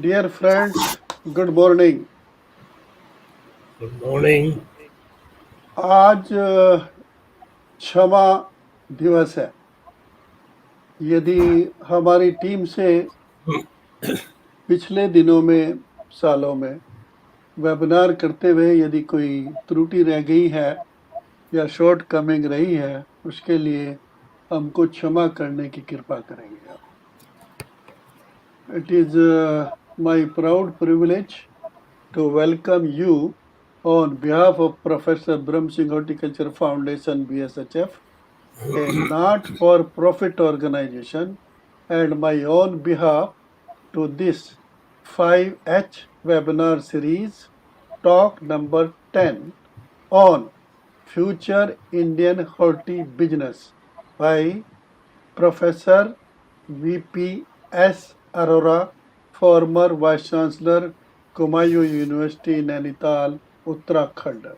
Dear friends, good morning. Good morning. आज क्षमा दिवस है। यदि हमारी टीम से पिछले दिनों में, सालों में वेबिनार करते हुए यदि कोई त्रुटि रह गई है या शॉर्ट कमिंग रही है, उसके लिए हमको क्षमा करने की कृपा करेंगे आप। It is my proud privilege to welcome you on behalf of Professor Brahm Singh Horticulture Foundation, BSHF, a not-for-profit organization, and my own behalf to this 5H webinar series, talk number 10 on Future Indian Horti-Business by Professor VPS Arora, former Vice Chancellor, Kumayu University, Nainital, Uttarakhand.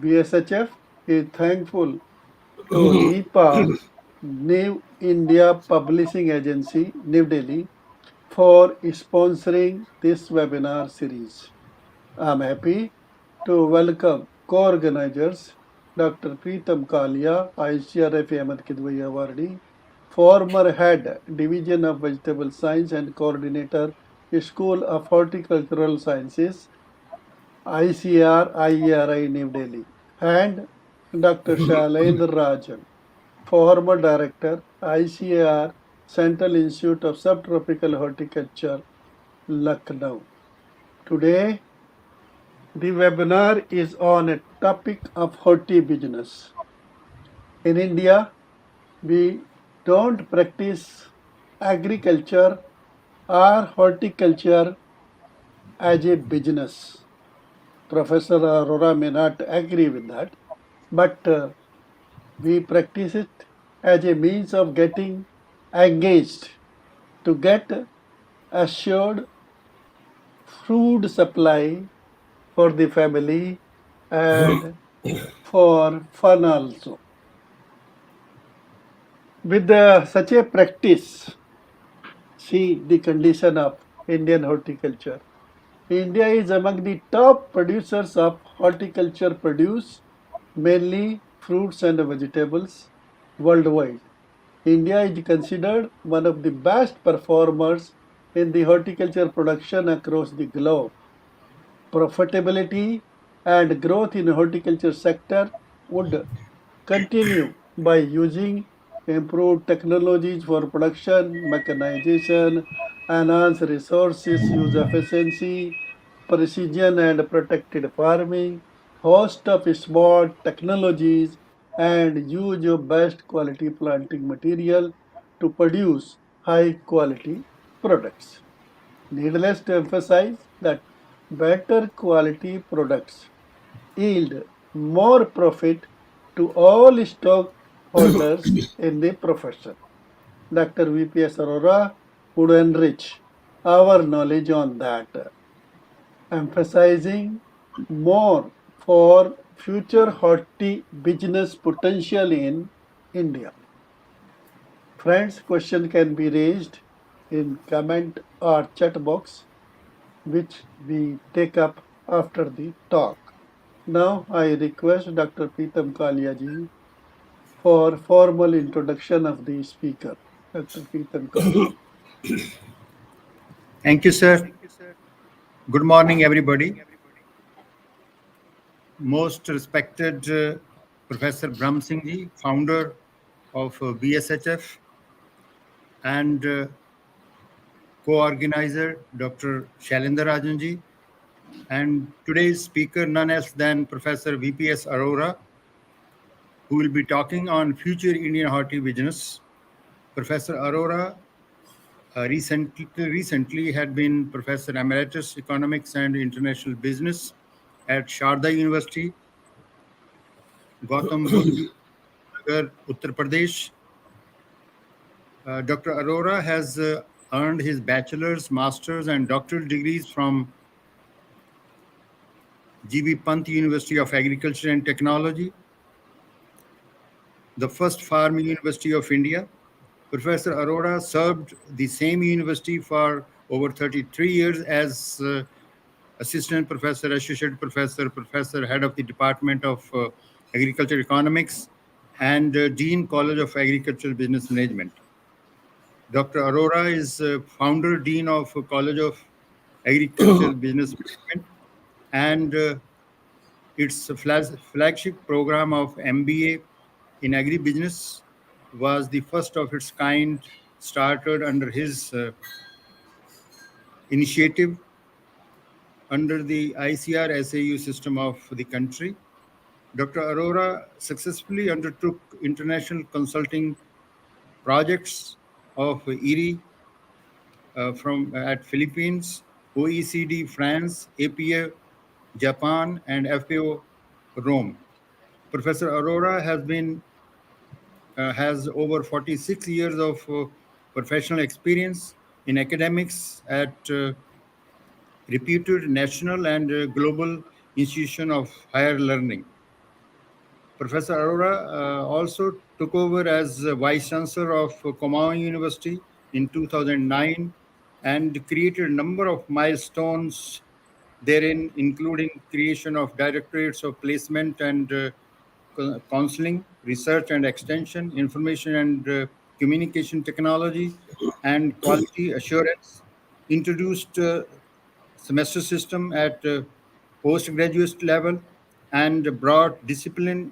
BSHF is thankful to NEPA, New India Publishing Agency, New Delhi, for sponsoring this webinar series. I'm happy to welcome co-organizers Dr. Preetam Kalia, ICRF Ahmed Kidwai Awardee, former head Division of Vegetable Science and coordinator School of Horticultural Sciences, ICR IERI New Delhi, and Dr. Shailendra Rajan, former director ICAR Central Institute of Subtropical Horticulture, Lucknow. Today, the webinar is on a topic of horti-business. In India, we don't practice agriculture or horticulture as a business. Professor Arora may not agree with that, but we practice it as a means of getting engaged to get assured food supply for the family and for fun also. With such a practice, see the condition of Indian horticulture. India is among the top producers of horticulture produce, mainly fruits and vegetables, worldwide. India is considered one of the best performers in the horticulture production across the globe. Profitability and growth in horticulture sector would continue by using improved technologies for production, mechanization, enhanced resources use efficiency, precision and protected farming, host of smart technologies, and use of best quality planting material to produce high quality products. Needless to emphasize that better quality products yield more profit to all stockholders in the profession. Dr. VPS Arora would enrich our knowledge on that, emphasizing more for future horti business potential in India. Friends, question can be raised in comment or chat box, which we take up after the talk. Now I request Dr. Preetam Kalia ji for formal introduction of the speaker. Dr. Preetam Kalia. Thank you, sir. Good morning, everybody. Most respected Professor Brahm Singh ji, founder of BSHF, and co-organizer Dr. Shailendra Rajan ji, and today's speaker, none else than Professor VPS Arora, who will be talking on future Indian horti business. Professor Arora recently had been Professor Emeritus Economics and International Business at Sharda University, Gautam Budh Nagar, Uttar Pradesh. Dr. Arora has earned his bachelor's, master's, and doctoral degrees from G.B. Pant University of Agriculture and Technology, the first farming university of India. Professor Arora served the same university for over 33 years as assistant professor, associate professor, professor, head of the Department of Agriculture Economics, and Dean College of Agricultural Business Management. Dr. Arora is founder, Dean of College of Agricultural Business Management, and its flagship program of MBA in agribusiness was the first of its kind, started under his initiative under the ICR SAU system of the country. Dr. Arora successfully undertook international consulting projects of ERI from at Philippines, OECD France, APA Japan, and FAO Rome. Professor Arora has over 46 years of professional experience in academics at reputed national and global institution of higher learning. Professor Arora also took over as Vice Chancellor of Kumaon University in 2009 and created a number of milestones therein, including creation of directorates of placement and counseling, research and extension, information and communication technology, and quality assurance, introduced semester system at postgraduate level, and brought discipline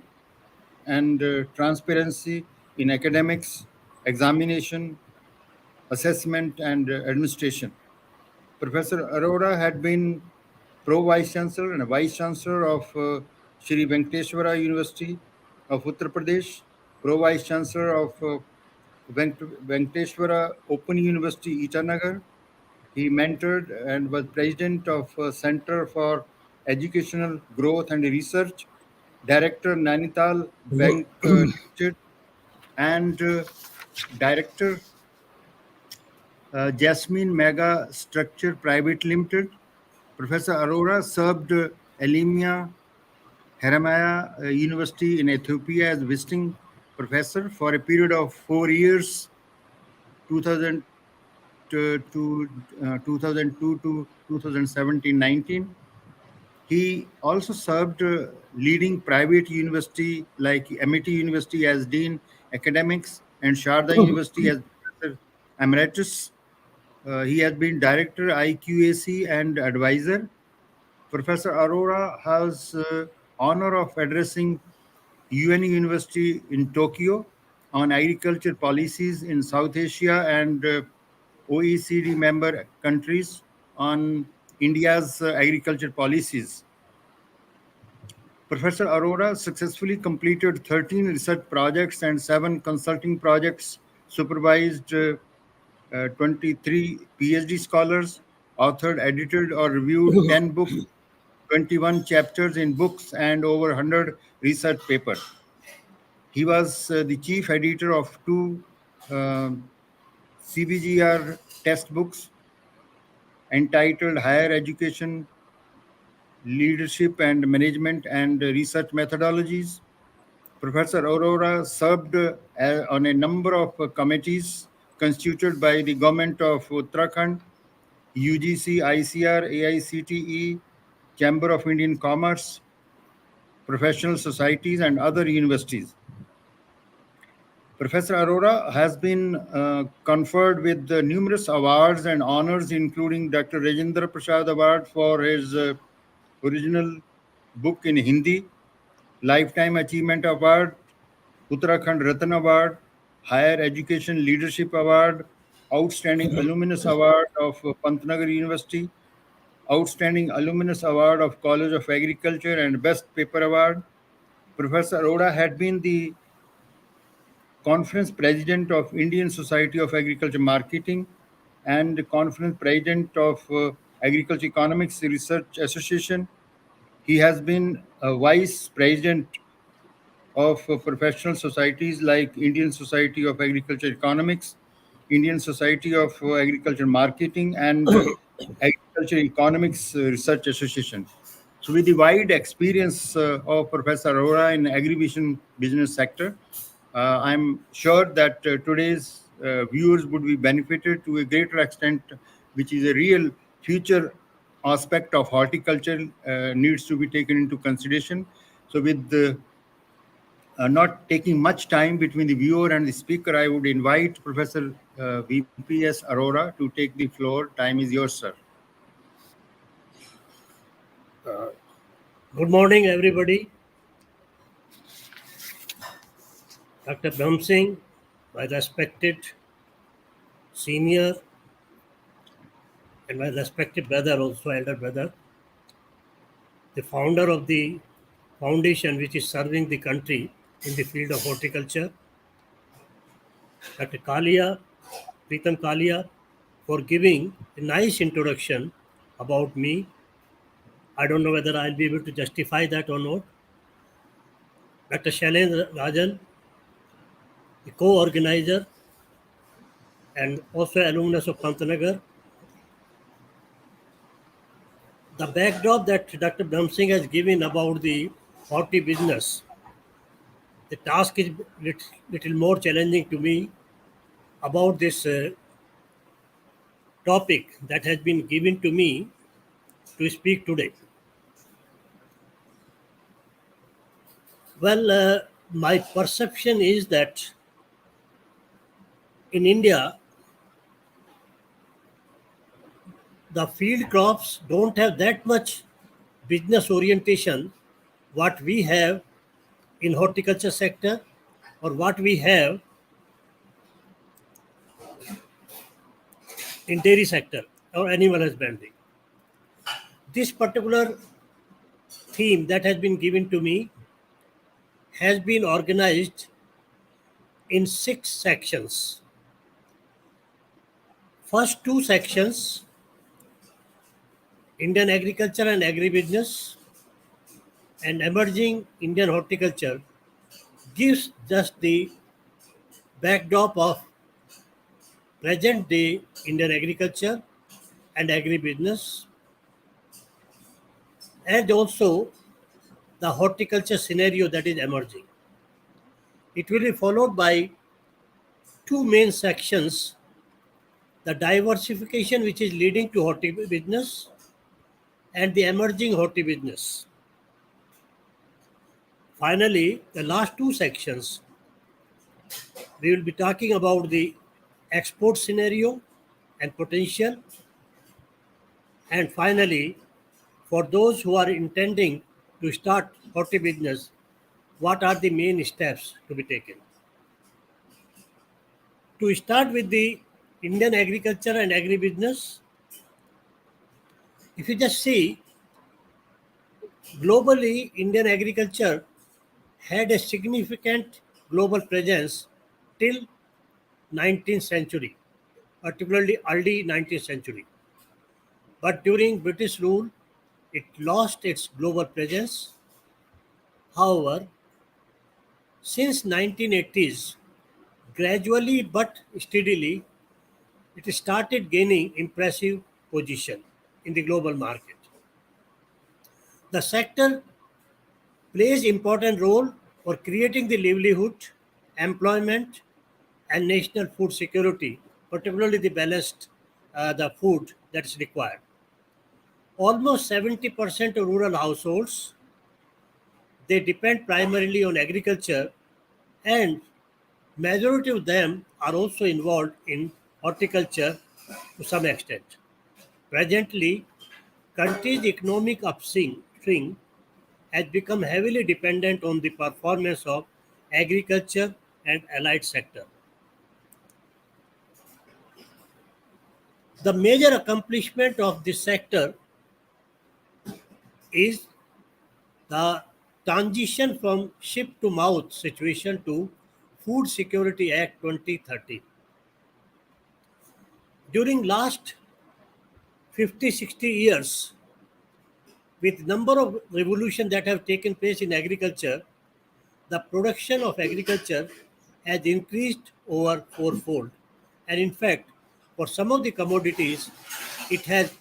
and transparency in academics, examination, assessment, and administration. Professor Arora had been Pro Vice Chancellor and Vice Chancellor of Shri Venkateshwara University of Uttar Pradesh, Pro Vice Chancellor of Venkateshwara Open University, Itanagar. He mentored and was president of Center for Educational Growth and Research, Director Nainital Bank Limited, and Director Jasmine Mega Structure Private Limited. Professor Arora served Elimia Haramaya University in Ethiopia as visiting professor for a period of 4 years, 2000 2002 to 2017-19. He also served leading private university like MIT University as Dean Academics and Sharda University as Professor Emeritus. He has been Director IQAC and Advisor. Professor Arora has honor of addressing UN University in Tokyo on agriculture policies in South Asia and OECD member countries on India's agriculture policies. Professor Arora successfully completed 13 research projects and 7 consulting projects, supervised 23 PhD scholars, authored, edited, or reviewed 10 books, 21 chapters in books, and over 100 research papers. He was the chief editor of 2 CBGR textbooks entitled Higher Education Leadership and Management and Research Methodologies. Professor Aurora served on a number of committees constituted by the government of Uttarakhand, UGC, ICR, AICTE, Chamber of Indian Commerce, professional societies, and other universities. Professor Arora has been conferred with numerous awards and honors, including Dr. Rajendra Prasad Award for his original book in Hindi, Lifetime Achievement Award, Uttarakhand Ratan Award, Higher Education Leadership Award, Outstanding Alumnus Award of Pantnagar University, Outstanding Alumnus Award of College of Agriculture, and Best Paper Award. Professor Arora had been the Conference President of Indian Society of Agriculture Marketing and Conference President of Agriculture Economics Research Association. He has been a Vice President of professional societies like Indian Society of Agriculture Economics, Indian Society of Agriculture Marketing, and Agriculture Economics Research Association. So, with the wide experience of Professor Arora in agribusiness business sector, I'm sure that today's viewers would be benefited to a greater extent which is a real future aspect of horticulture, needs to be taken into consideration. So with the not taking much time between the viewer and the speaker, I would invite Professor VPS Arora to take the floor. Time is yours, sir. Good morning, everybody. Dr. Brahm Singh, my respected senior and my respected brother, also elder brother, the founder of the foundation which is serving the country in the field of horticulture, Dr. Kalia, Pritam Kalia, for giving a nice introduction about me. I don't know whether I'll be able to justify that or not. Dr. Shailendra Rajan, the co-organizer and also alumnus of Pantanagar. The backdrop that Dr. Brahm Singh has given about the Horti-Business, the task is little more challenging to me about this topic that has been given to me to speak today. Well, my perception is that in India, the field crops don't have that much business orientation what we have in horticulture sector or what we have in dairy sector or animal husbandry. This particular theme that has been given to me has been organized in 6 sections. First 2 sections, Indian agriculture and agribusiness and emerging Indian horticulture, gives just the backdrop of present day Indian agriculture and agribusiness, and also the horticulture scenario that is emerging. It will be followed by 2 main sections, the diversification which is leading to hortibusiness and the emerging hortibusiness. Finally, the last 2 sections, we will be talking about the export scenario and potential. And finally, for those who are intending to start hortibusiness, what are the main steps to be taken? To start with the Indian agriculture and agribusiness, if you just see, globally, Indian agriculture had a significant global presence till 19th century, particularly early 19th century. But during British rule, it lost its global presence. However, since 1980s, gradually but steadily, it started gaining impressive position in the global market. The sector plays important role for creating the livelihood, employment, and national food security, particularly the balanced the food that is required. Almost 70% of rural households, they depend primarily on agriculture, and majority of them are also involved in horticulture to some extent. Presently, country's economic upswing has become heavily dependent on the performance of agriculture and allied sector. The major accomplishment of this sector is the transition from ship to mouth situation to Food Security Act 2013. During last 50-60 years, with number of revolutions that have taken place in agriculture, the production of agriculture has increased over fourfold. And in fact, for some of the commodities, it has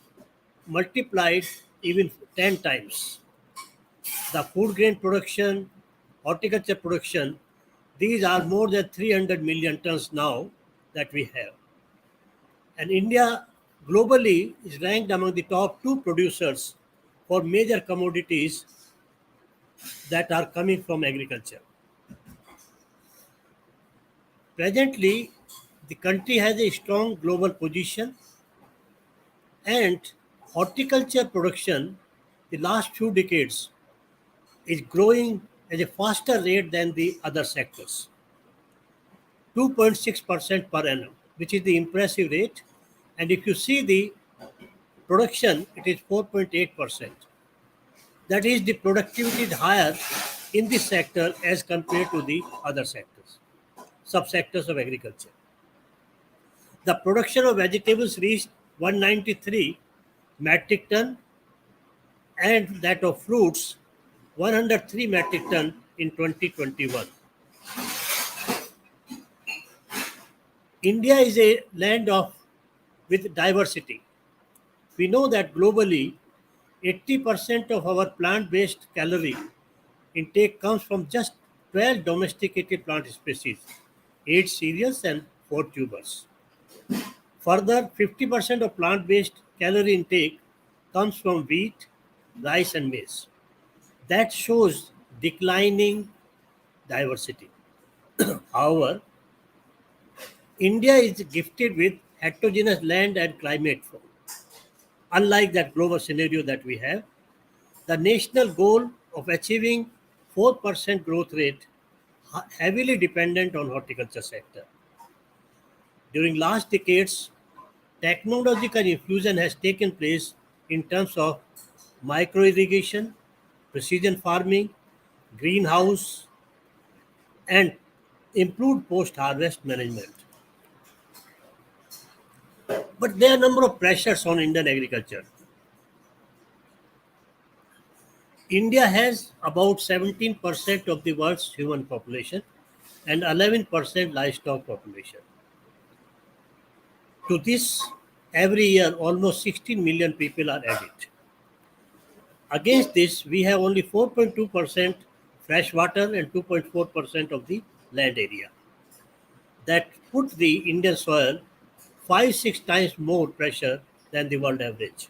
multiplied even 10 times. The food grain production, horticulture production, these are more than 300 million tons now that we have. And India globally is ranked among the top two producers for major commodities that are coming from agriculture. Presently, the country has a strong global position, and horticulture production the last few decades is growing at a faster rate than the other sectors, 2.6% per annum, which is the impressive rate. And if you see the production, it is 4.8%. That is, the productivity is higher in this sector as compared to the other sectors, subsectors of agriculture. The production of vegetables reached 193 metric ton, and that of fruits 103 metric ton in 2021. India is a land of with diversity. We know that globally 80% of our plant-based calorie intake comes from just 12 domesticated plant species, 8 cereals and 4 tubers. Further, 50% of plant-based calorie intake comes from wheat, rice and maize. That shows declining diversity. However, India is gifted with heterogeneous land and climate. Unlike that global scenario that we have, the national goal of achieving 4% growth rate heavily dependent on horticulture sector. During last decades, technological infusion has taken place in terms of micro irrigation, precision farming, greenhouse, and improved post harvest management. But there are a number of pressures on Indian agriculture. India has about 17% of the world's human population and 11% livestock population. To this, every year almost 16 million people are added. Against this, we have only 4.2% fresh water and 2.4% of the land area. That put the Indian soil 5-6 times more pressure than the world average.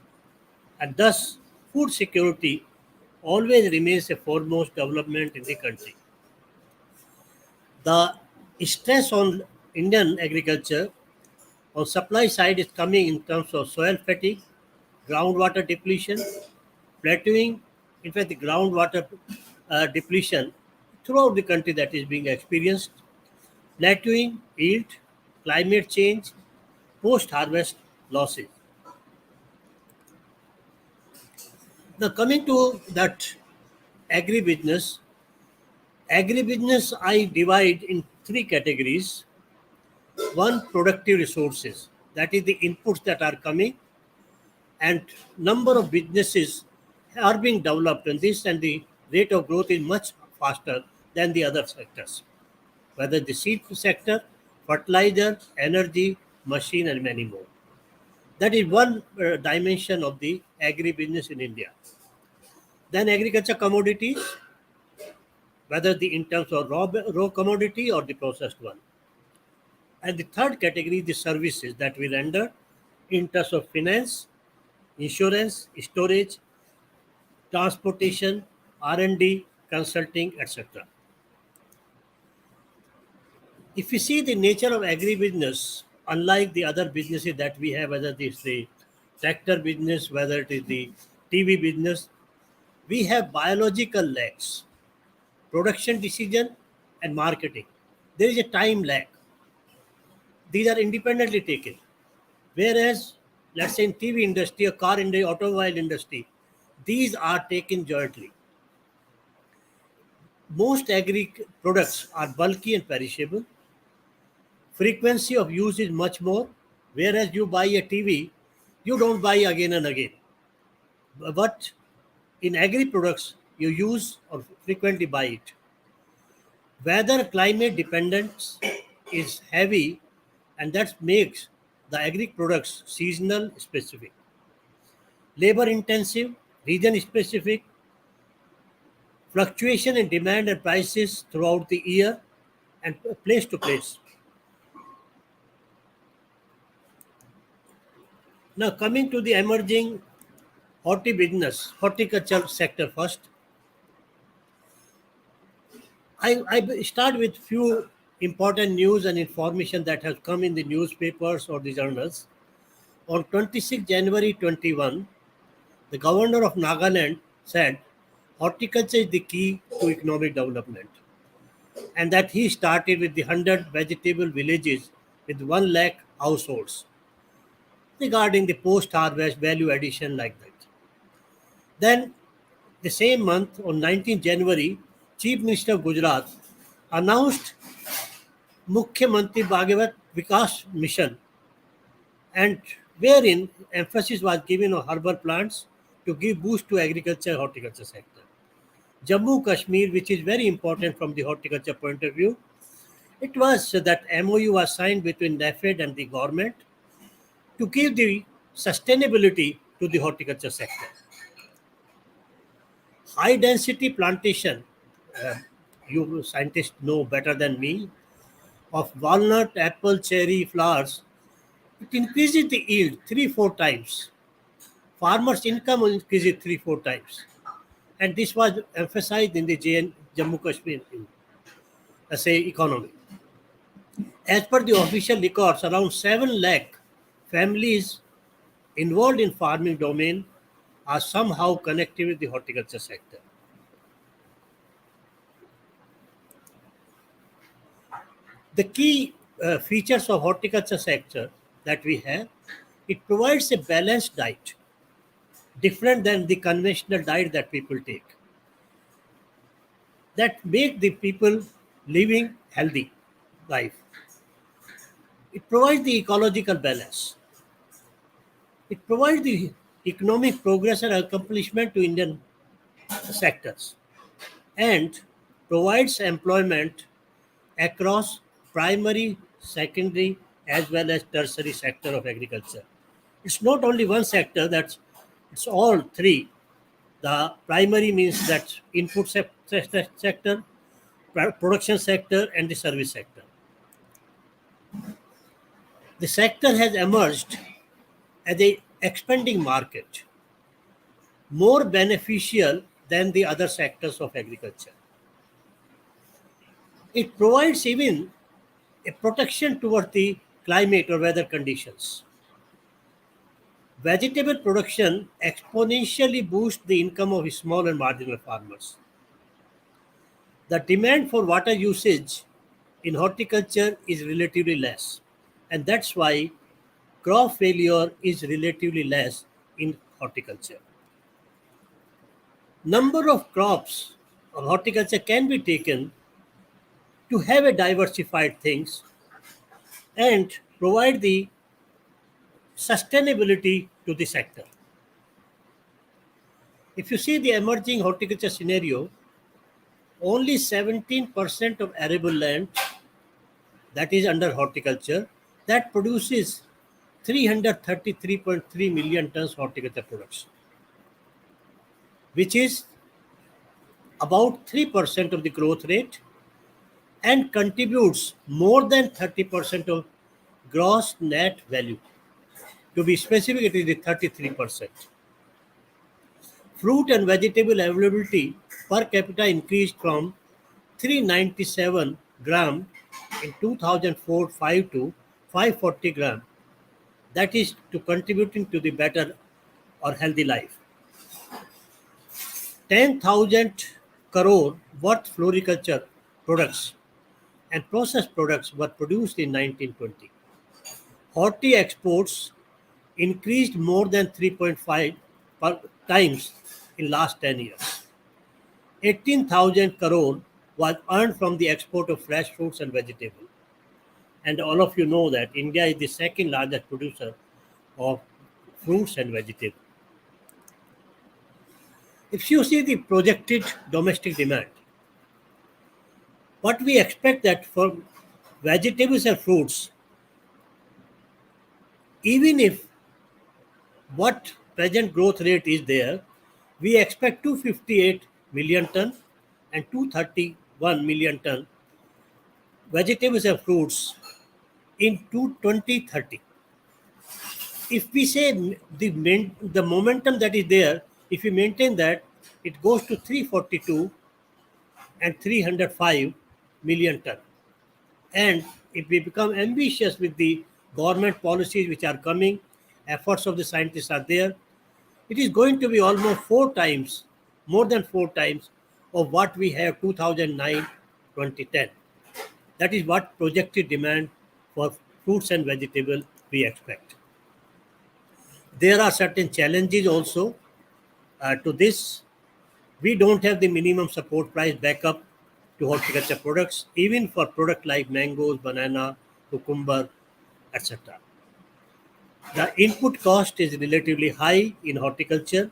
And thus, food security always remains a foremost development in the country. The stress on Indian agriculture on supply side is coming in terms of soil fatigue, groundwater depletion, plateauing. In fact, the groundwater depletion throughout the country that is being experienced, plateauing, yield, climate change, post-harvest losses. Now, coming to that agribusiness, agribusiness I divide in three categories. One, productive resources, that is the inputs that are coming, and number of businesses are being developed in this, and the rate of growth is much faster than the other sectors, whether the seed sector, fertilizer, energy, machine, and many more. That is one dimension of the agribusiness in India. Then agriculture commodities, whether the in terms of raw commodity or the processed one. And the third category, the services that we render in terms of finance, insurance, storage, transportation, R&D, consulting, etc. If you see the nature of agribusiness, unlike the other businesses that we have, whether it is the tractor business, whether it is the TV business, we have biological lags, production decision and marketing. There is a time lag. These are independently taken. Whereas, let's say in TV industry or car industry, automobile industry, these are taken jointly. Most agri products are bulky and perishable. Frequency of use is much more. Whereas you buy a TV, you don't buy again and again. But in agri products, you use or frequently buy it. Weather climate dependence is heavy, and that makes the agri products seasonal specific. Labor intensive, region specific, fluctuation in demand and prices throughout the year and place to place. Now, coming to the emerging horticulture sector first, I start with few important news and information that has come in the newspapers or the journals. On 26 January 21, the governor of Nagaland said horticulture is the key to economic development, and that he started with the 100 vegetable villages with 1 lakh households regarding the post-harvest value addition like that. Then the same month, on 19 January, Chief Minister of Gujarat announced Mukhyamantri Bhagavat Vikas Mission, and wherein emphasis was given on herbal plants to give boost to agriculture horticulture sector. Jammu Kashmir, which is very important from the horticulture point of view, it was that MOU was signed between NAFED and the government to give the sustainability to the horticulture sector. High density plantation, uh, you scientists know better than me, of walnut, apple, cherry, flowers, it increases the yield 3-4 times. Farmers' income will increase it 3-4 times. And this was emphasized in the Jammu Kashmir say economy. As per the official records, around 7 lakh families involved in farming domain are somehow connected with the horticulture sector. The key features of horticulture sector that we have, it provides a balanced diet, different than the conventional diet that people take, that make the people living healthy life. It provides the ecological balance. It provides the economic progress and accomplishment to Indian sectors, and provides employment across primary, secondary, as well as tertiary sector of agriculture. It's not only one sector, it's all three. The primary means that input sector, production sector, and the service sector. The sector has emerged as a expanding market, more beneficial than the other sectors of agriculture. It provides even a protection towards the climate or weather conditions. Vegetable production exponentially boosts the income of small and marginal farmers. The demand for water usage in horticulture is relatively less, and that's why crop failure is relatively less in horticulture. Number of crops of horticulture can be taken to have a diversified things and provide the sustainability to the sector. If you see the emerging horticulture scenario, only 17% of arable land that is under horticulture that produces 333.3 million tons horticulture production, which is about 3% of the growth rate and contributes more than 30% of gross net value. To be specific, it is the 33%. Fruit and vegetable availability per capita increased from 397 gram in 2004-5 to 540 gram. That is to contributing to the better or healthy life. 10,000 crore worth floriculture products and processed products were produced in 1920. Horti exports increased more than 3.5 times in last 10 years. 18,000 crore was earned from the export of fresh fruits and vegetables. And all of you know that India is the second largest producer of fruits and vegetables. If you see the projected domestic demand, what we expect that for vegetables and fruits, even if what present growth rate is there, we expect 258 million ton and 231 million ton vegetables and fruits in 2030. If we say the momentum that is there, if we maintain that, it goes to 342 and 305 million ton. And if we become ambitious with the government policies which are coming, efforts of the scientists are there, it is going to be almost four times, more than four times of what we have 2009 2010. That is what projected demand for fruits and vegetables we expect. There are certain challenges also to this. We don't have the minimum support price backup to horticulture products, even for product like mangoes, banana, cucumber, etc. The input cost is relatively high in horticulture,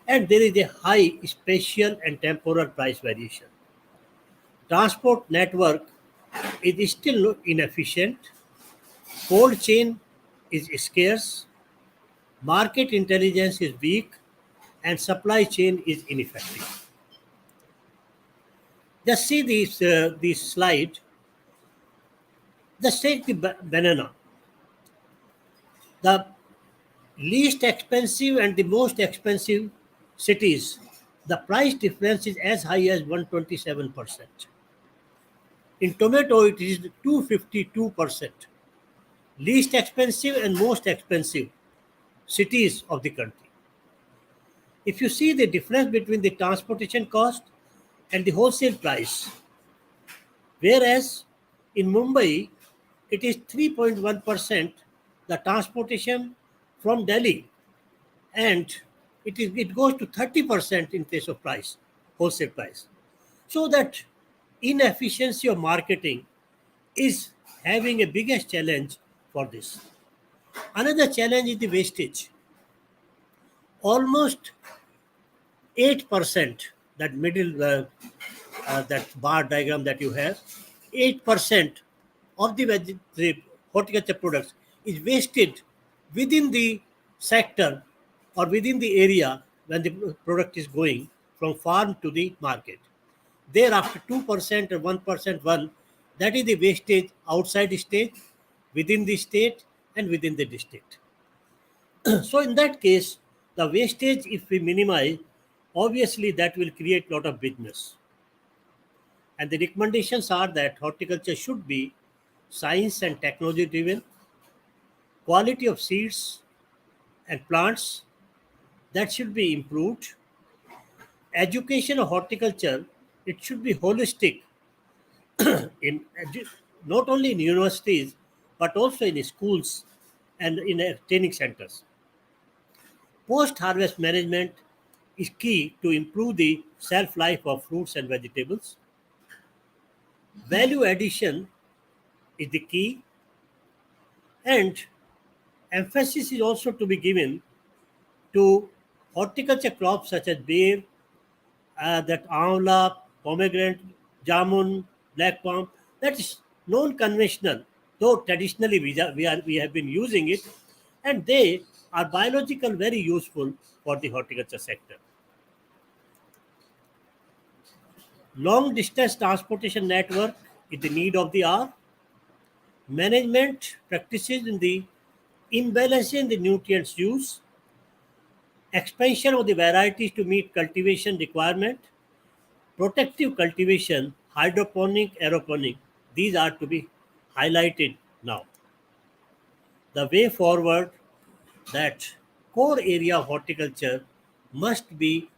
and there is a high spatial and temporal price variation. Transport network is still inefficient, cold chain is scarce, market intelligence is weak, and supply chain is ineffective. Just see this slide. Just take the banana. The least expensive and the most expensive cities, the price difference is as high as 127%. In tomato, it is 252%. Least expensive and most expensive cities of the country. If you see the difference between the transportation cost and the wholesale price, whereas in Mumbai, it is 3.1% the transportation from Delhi, and it goes to 30% in case of price, wholesale price. So that inefficiency of marketing is having a biggest challenge for this. Another challenge is the wastage. Almost 8%, that middle that bar diagram that you have, 8% of the horticulture products is wasted within the sector or within the area when the product is going from farm to the market. Thereafter, 2% or 1%, that is the wastage outside the state, within the state, and within the district. So in that case, the wastage, if we minimize, obviously that will create a lot of business. And the recommendations are that horticulture should be science and technology driven, quality of seeds and plants that should be improved, education of horticulture, it should be holistic in not only in universities but also in schools and in training centers. Post harvest management is key to improve the shelf life of fruits and vegetables. Value addition is the key, and emphasis is also to be given to horticulture crops such as beer, that amla, pomegranate, jamun, black palm. That is non-conventional, though traditionally we have been using it, and they are biological very useful for the horticulture sector. Long distance transportation network is the need of the hour. Management practices in the imbalancing the nutrients use, expansion of the varieties to meet cultivation requirement, protective cultivation, hydroponic, aeroponic, these are to be highlighted now. The way forward, that core area of horticulture must be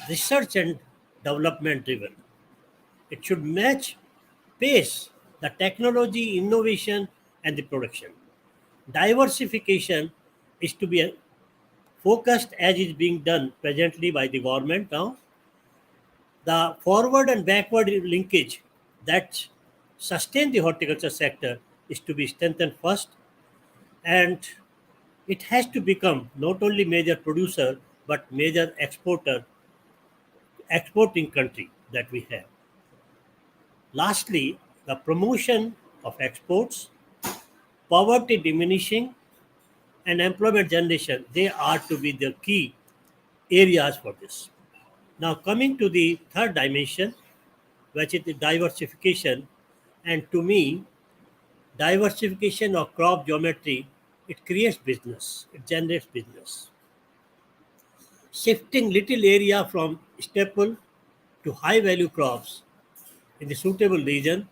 research and development driven. It should match pace, the technology, innovation, and the production. Diversification is to be focused as is being done presently by the government now. The forward and backward linkage that sustain the horticulture sector is to be strengthened first, and it has to become not only major producer but major exporting country that we have. Lastly, the promotion of exports, poverty diminishing, and employment generation, they are to be the key areas for this. Now, coming to the third dimension, which is the diversification, and to me, diversification of crop geometry it creates business, it generates business. Shifting little area from staple to high value crops in the suitable region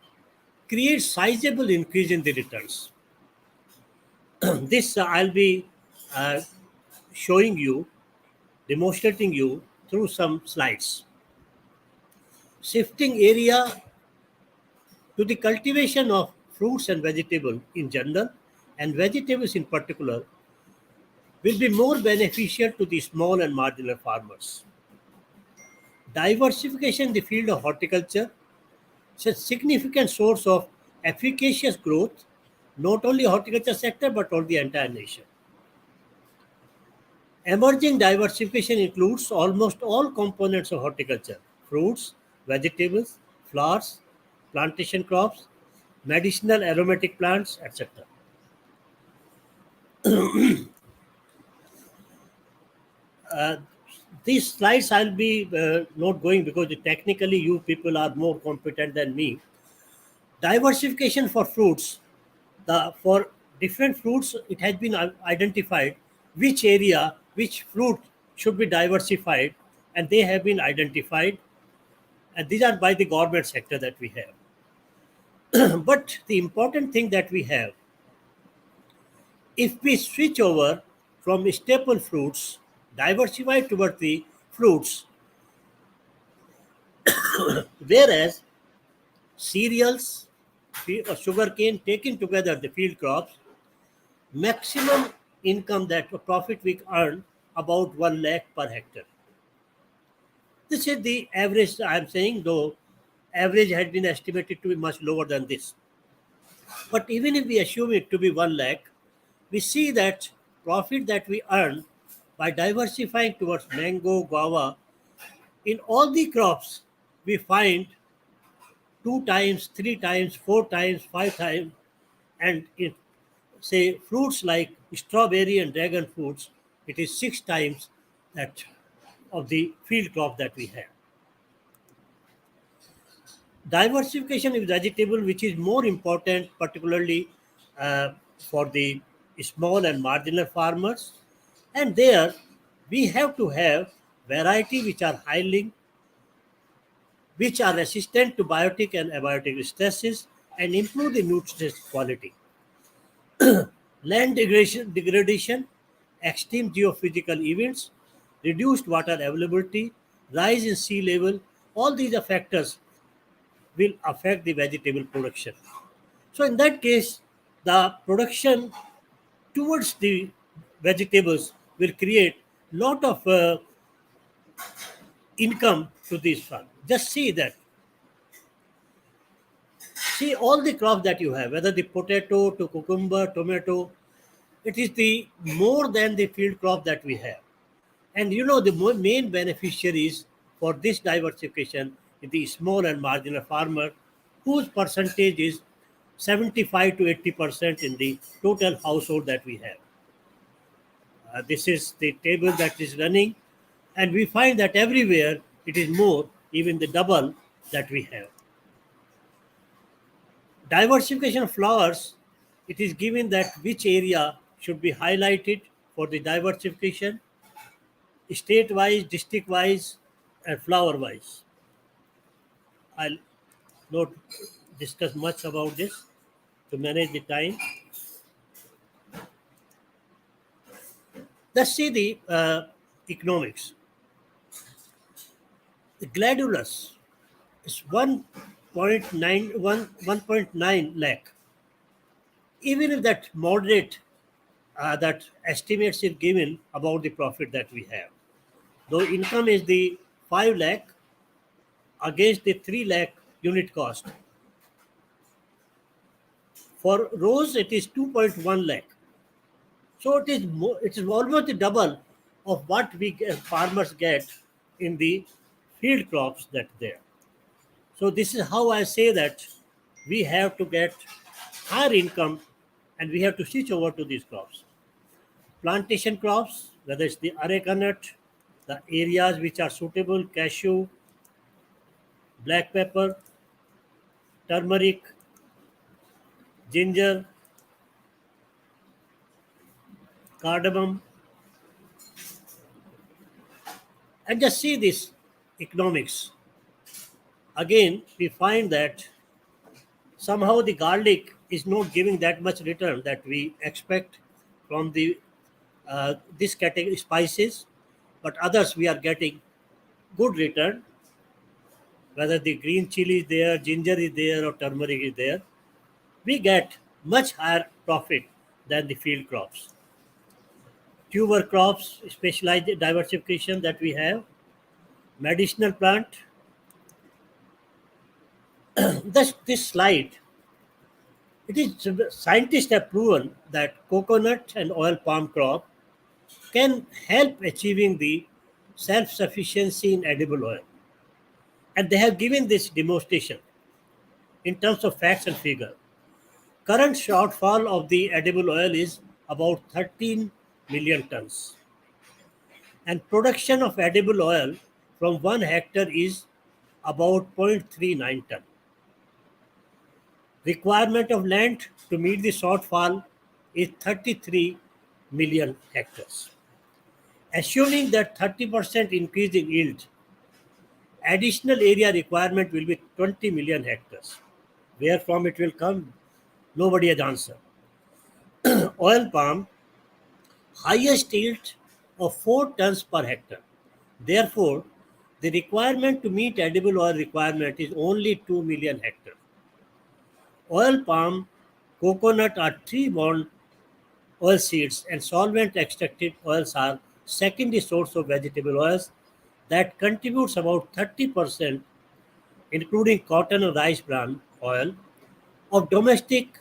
creates sizable increase in the returns. This I'll be uh, showing you, demonstrating you through some slides. Shifting area to the cultivation of fruits and vegetables in general and vegetables in particular will be more beneficial to the small and marginal farmers. Diversification in the field of horticulture is a significant source of efficacious growth, not only horticulture sector but all the entire nation. Emerging diversification includes almost all components of horticulture: fruits, vegetables, flowers, plantation crops, medicinal aromatic plants, etc. Uh, these slides I'll be not going because technically you people are more competent than me. Diversification for fruits, for different fruits, it has been identified which area, which fruit should be diversified, and they have been identified, and these are by the government sector that we have. But the important thing that we have, if we switch over from staple fruits, diversify toward the fruits, whereas cereals, sugarcane, taken together, the field crops, maximum income that profit we earn about 1 lakh per hectare. This is the average I am saying, though average had been estimated to be much lower than this. But even if we assume it to be 1 lakh, we see that profit that we earn by diversifying towards mango, guava, in all the crops, we find 2 times, 3 times, 4 times, 5 times, and in say fruits like strawberry and dragon fruits, it is 6 times that of the field crop that we have. Diversification is vegetable, which is more important, particularly for the small and marginal farmers. And there, we have to have variety which are resistant to biotic and abiotic stresses and improve the nutrient quality. Land degradation, extreme geophysical events, reduced water availability, rise in sea level, all these are factors will affect the vegetable production. So in that case, the production towards the vegetables will create lot of income to this farm. Just see that. See all the crops that you have, whether the potato to cucumber, tomato, it is the more than the field crop that we have. And you know the main beneficiaries for this diversification is the small and marginal farmer, whose percentage is 75 to 80% in the total household that we have. This is the table that is running, and we find that everywhere it is more, even the double that we have. Diversification of flowers, it is given that which area should be highlighted for the diversification, state wise, district wise, and flower wise. I'll not discuss much about this to manage the time. Let's see the economics. The gladulus is 1.9 lakh. Even if that moderate, that estimates is given about the profit that we have. Though income is the 5 lakh against the 3 lakh unit cost. For rose, it is 2.1 lakh. So it is almost the double of what farmers get in the field crops that there. So this is how I say that we have to get higher income and we have to switch over to these crops. Plantation crops, whether it's the areca nut, the areas which are suitable, cashew, black pepper, turmeric, ginger, cardamom, and just see this economics. Again, we find that somehow the garlic is not giving that much return that we expect from the this category spices, but others we are getting good return. Whether the green chili is there, ginger is there, or turmeric is there, we get much higher profit than the field crops. Tuber crops, specialized diversification that we have, medicinal plant. This slide, it is scientists have proven that coconut and oil palm crop can help achieving the self-sufficiency in edible oil, and they have given this demonstration in terms of facts and figure. Current shortfall of the edible oil is about 13 million tons, and production of edible oil from 1 hectare is about 0.39 ton. Requirement of land to meet the shortfall is 33 million hectares. Assuming that 30% increase in yield, additional area requirement will be 20 million hectares. Where from it will come, nobody has answer. Oil palm, highest yield of 4 tons per hectare. Therefore, the requirement to meet edible oil requirement is only 2 million hectares. Oil palm, coconut are tree-borne oil seeds, and solvent extracted oils are secondary source of vegetable oils that contributes about 30%, including cotton and rice bran oil, of domestic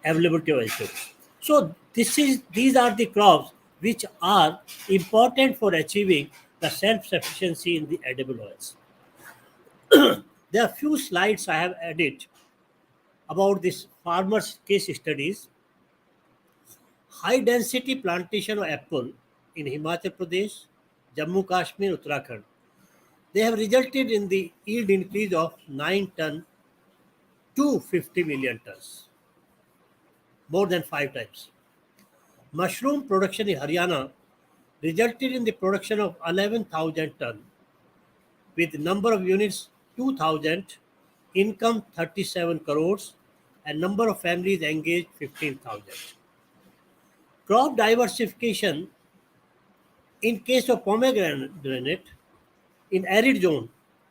availability of vegetables. So these are the crops which are important for achieving the self-sufficiency in the edible oils. There are few slides I have added about this farmers' case studies. High density plantation of apple in Himachal Pradesh, Jammu Kashmir, Uttarakhand. They have resulted in the yield increase of 9 ton to 50 million tons, more than 5 times. Mushroom production in Haryana resulted in the production of 11,000 ton, with number of units 2,000, income 37 crores, and number of families engaged 15,000. Crop diversification in case of pomegranate in arid zone,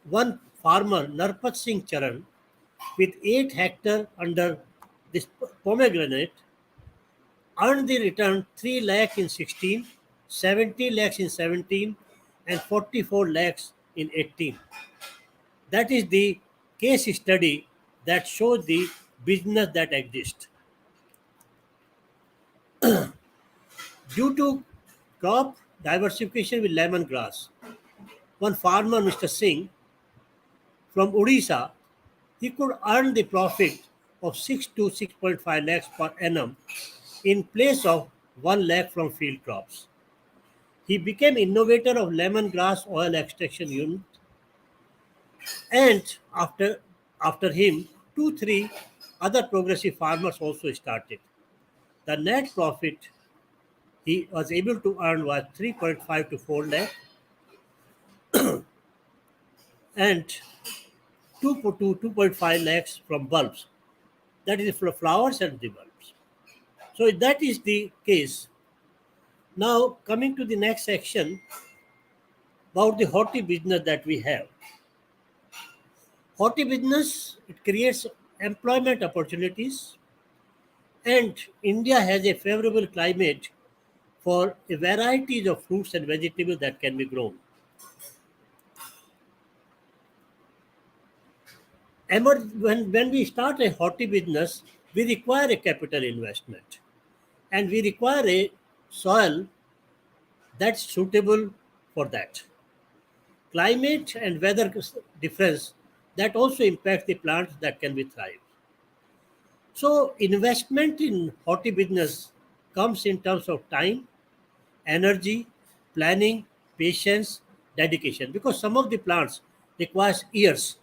one farmer Narpat Singh Charan with 8 hectare under this pomegranate earned the return 3 lakh in 16, 70 lakhs in 17, and 44 lakhs in 18. That is the case study that shows the business that exists. Due to crop diversification with lemongrass, one farmer, Mr. Singh, from Odisha, he could earn the profit of 6 to 6.5 lakhs per annum in place of 1 lakh from field crops. He became innovator of lemongrass oil extraction unit, and after him, 2 3 other progressive farmers also started. The net profit he was able to earn was 3.5 to 4 lakh and 2.5 lakhs from bulbs. That is for flowers and the bulbs. So that is the case. Now coming to the next section about the Horti-Business that we have. Horti-Business, it creates employment opportunities, and India has a favorable climate for a varieties of fruits and vegetables that can be grown. When we start a Horti-Business, we require a capital investment, and we require a soil that's suitable for that. Climate and weather difference that also impacts the plants that can be thrive. So investment in Horti-Business comes in terms of time, energy, planning, patience, dedication, because some of the plants requires years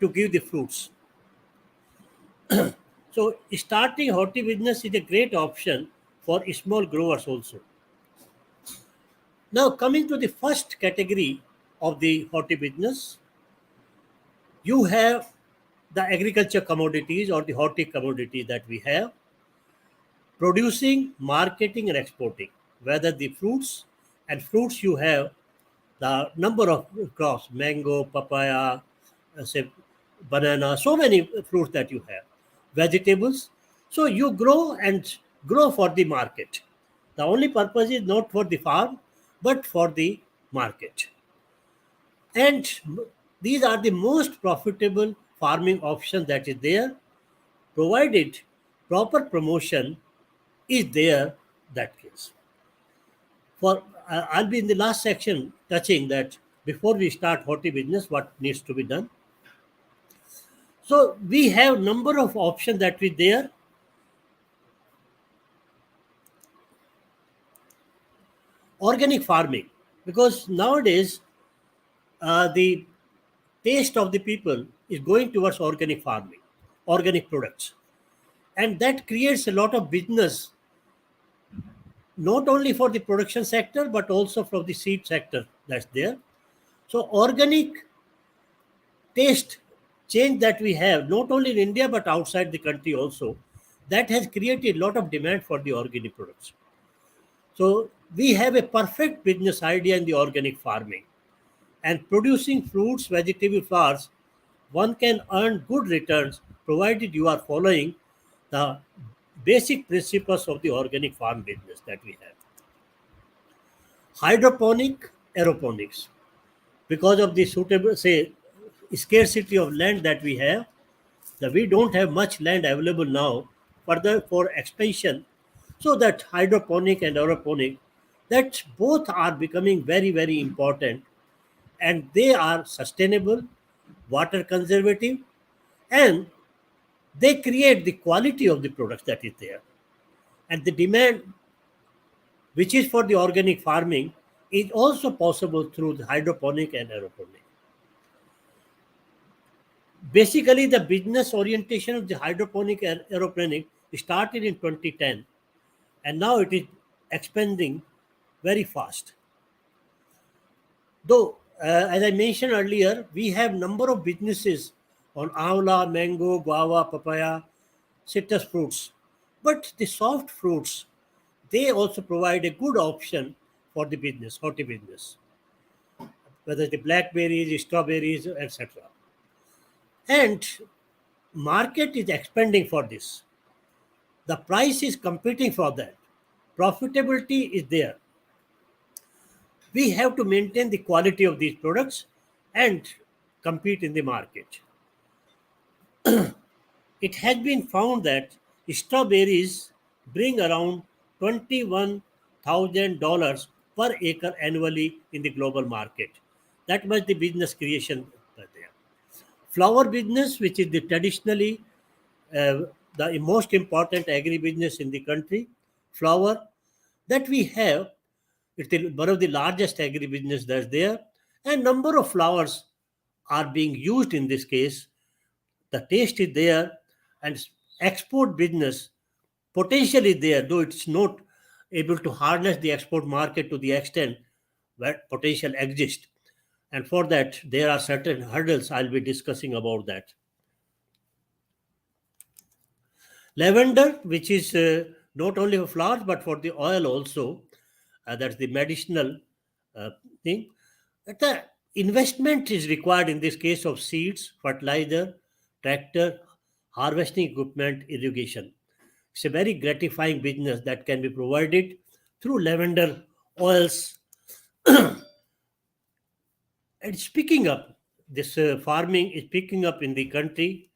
to give the fruits. So starting Horti-Business is a great option for small growers also. Now, coming to the first category of the horti-business, you have the agriculture commodities or the horti commodity that we have, producing, marketing, and exporting. Whether the fruits you have the number of crops, mango, papaya, say banana, so many fruits that you have, vegetables. So you grow and grow for the market. The only purpose is not for the farm, but for the market. And these are the most profitable farming option that is there, provided proper promotion is there that case. For I'll be in the last section touching that before we start horti business, what needs to be done. So we have number of options that we there. Organic farming, because nowadays the taste of the people is going towards organic farming, organic products, and that creates a lot of business not only for the production sector but also for the seed sector that's there. So organic taste change that we have not only in India but outside the country also, that has created a lot of demand for the organic products. So we have a perfect business idea in the organic farming, and producing fruits, vegetable, flowers, one can earn good returns provided you are following the basic principles of the organic farm business that we have. Hydroponic, aeroponics, because of the suitable, say, scarcity of land that we have, that we don't have much land available now further for expansion, so that hydroponic and aeroponic, that both are becoming very, very important, and they are sustainable, water conservative, and they create the quality of the products that is there. And the demand which is for the organic farming is also possible through the hydroponic and aeroponic. Basically, the business orientation of the hydroponic and aeroponic started in 2010, and now it is expanding very fast. Though, as I mentioned earlier, we have number of businesses on amla, mango, guava, papaya, citrus fruits. But the soft fruits, they also provide a good option for the business, horti business, whether the blackberries, strawberries, etc. And market is expanding for this. The price is competing for that. Profitability is there. We have to maintain the quality of these products and compete in the market. It has been found that strawberries bring around $21,000 per acre annually in the global market. That was the business creation there. Flower business, which is the traditionally the most important agribusiness in the country, flower that we have, one of the largest agribusiness that's there, and number of flowers are being used in this case. The taste is there, and export business potential is there, though it's not able to harness the export market to the extent where potential exists. And for that, there are certain hurdles. I'll be discussing about that. Lavender, which is not only for flowers but for the oil also, that's the medicinal thing. But the investment is required in this case of seeds, fertilizer, tractor, harvesting equipment, irrigation. It's a very gratifying business that can be provided through lavender oils. It's picking up. This farming is picking up in the country.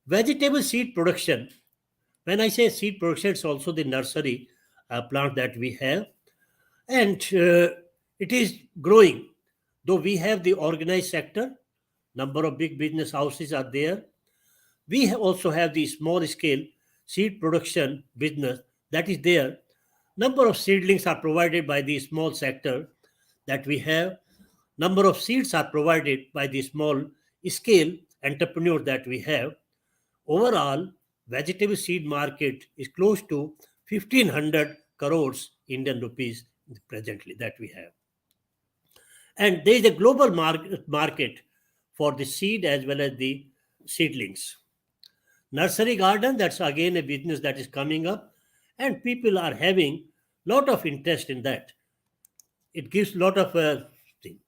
Vegetable seed production. When I say seed production, it's also the nursery plant that we have. And it is growing. Though we have the organized sector, number of big business houses are there. We also have the small scale seed production business that is there. Number of seedlings are provided by the small sector that we have. Number of seeds are provided by the small scale entrepreneur that we have. Overall, vegetable seed market is close to 1500 crores Indian rupees presently that we have. And there is a global market for the seed as well as the seedlings. Nursery garden, that's again a business that is coming up, and people are having lot of interest in that. It gives lot of thing.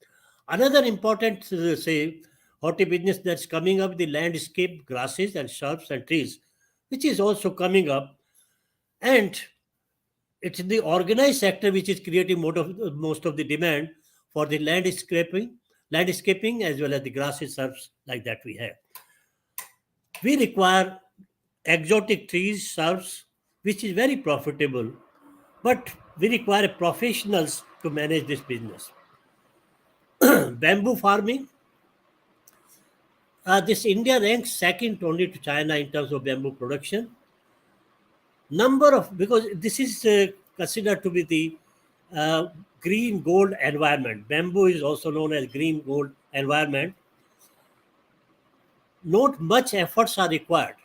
Another important say horti business that's coming up, the landscape grasses and shrubs and trees, which is also coming up, and it's the organized sector which is creating most of the demand for the landscaping as well as the grasses, shrubs like that we have. We require exotic trees, shrubs, which is very profitable, but we require professionals to manage this business. Bamboo farming, this India ranks second only to China in terms of bamboo production. Number of, because this is considered to be the uh, green gold environment. Bamboo is also known as green gold environment. Not much efforts are required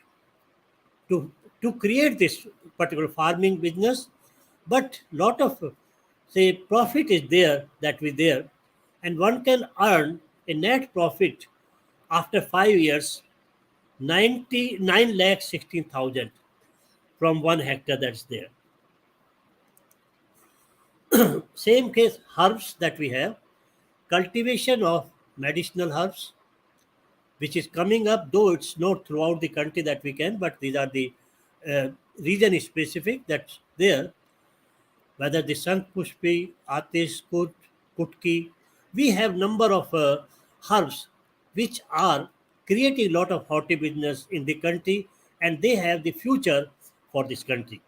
to create this particular farming business, but lot of say profit is there that we there, and one can earn a net profit after 5 years 99 lakh 16,000 from 1 hectare that's there. Same case herbs that we have, cultivation of medicinal herbs, which is coming up, though it's not throughout the country that we can, but these are the region specific that's there, whether the Sanpushpi, Atish, Kutki, we have number of herbs which are creating lot of horti business in the country, and they have the future for this country.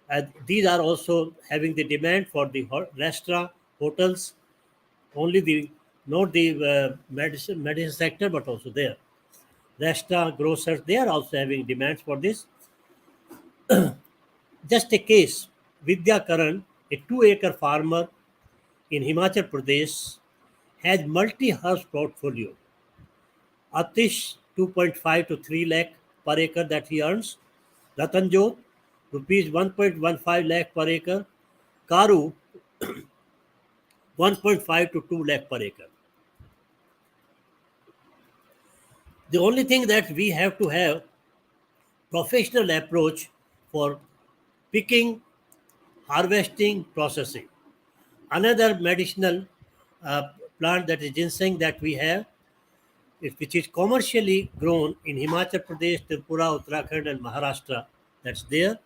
And these are also having the demand for the restaurant, hotels, only the not the medicine sector, but also there. Restaurant, grocers, they are also having demands for this. Just a case, Vidya Karan, a 2 acre farmer in Himachal Pradesh, has multi-house portfolio. Atish, 2.5 to 3 lakh per acre that he earns. Ratanjot, rupees 1.15 lakh per acre. Karu, 1.5 to 2 lakh per acre. The only thing that we have to have professional approach for picking, harvesting, processing. Another medicinal uh, plant that is ginseng that we have, which is commercially grown in Himachal Pradesh, Tripura, Uttarakhand, and Maharashtra. That's there,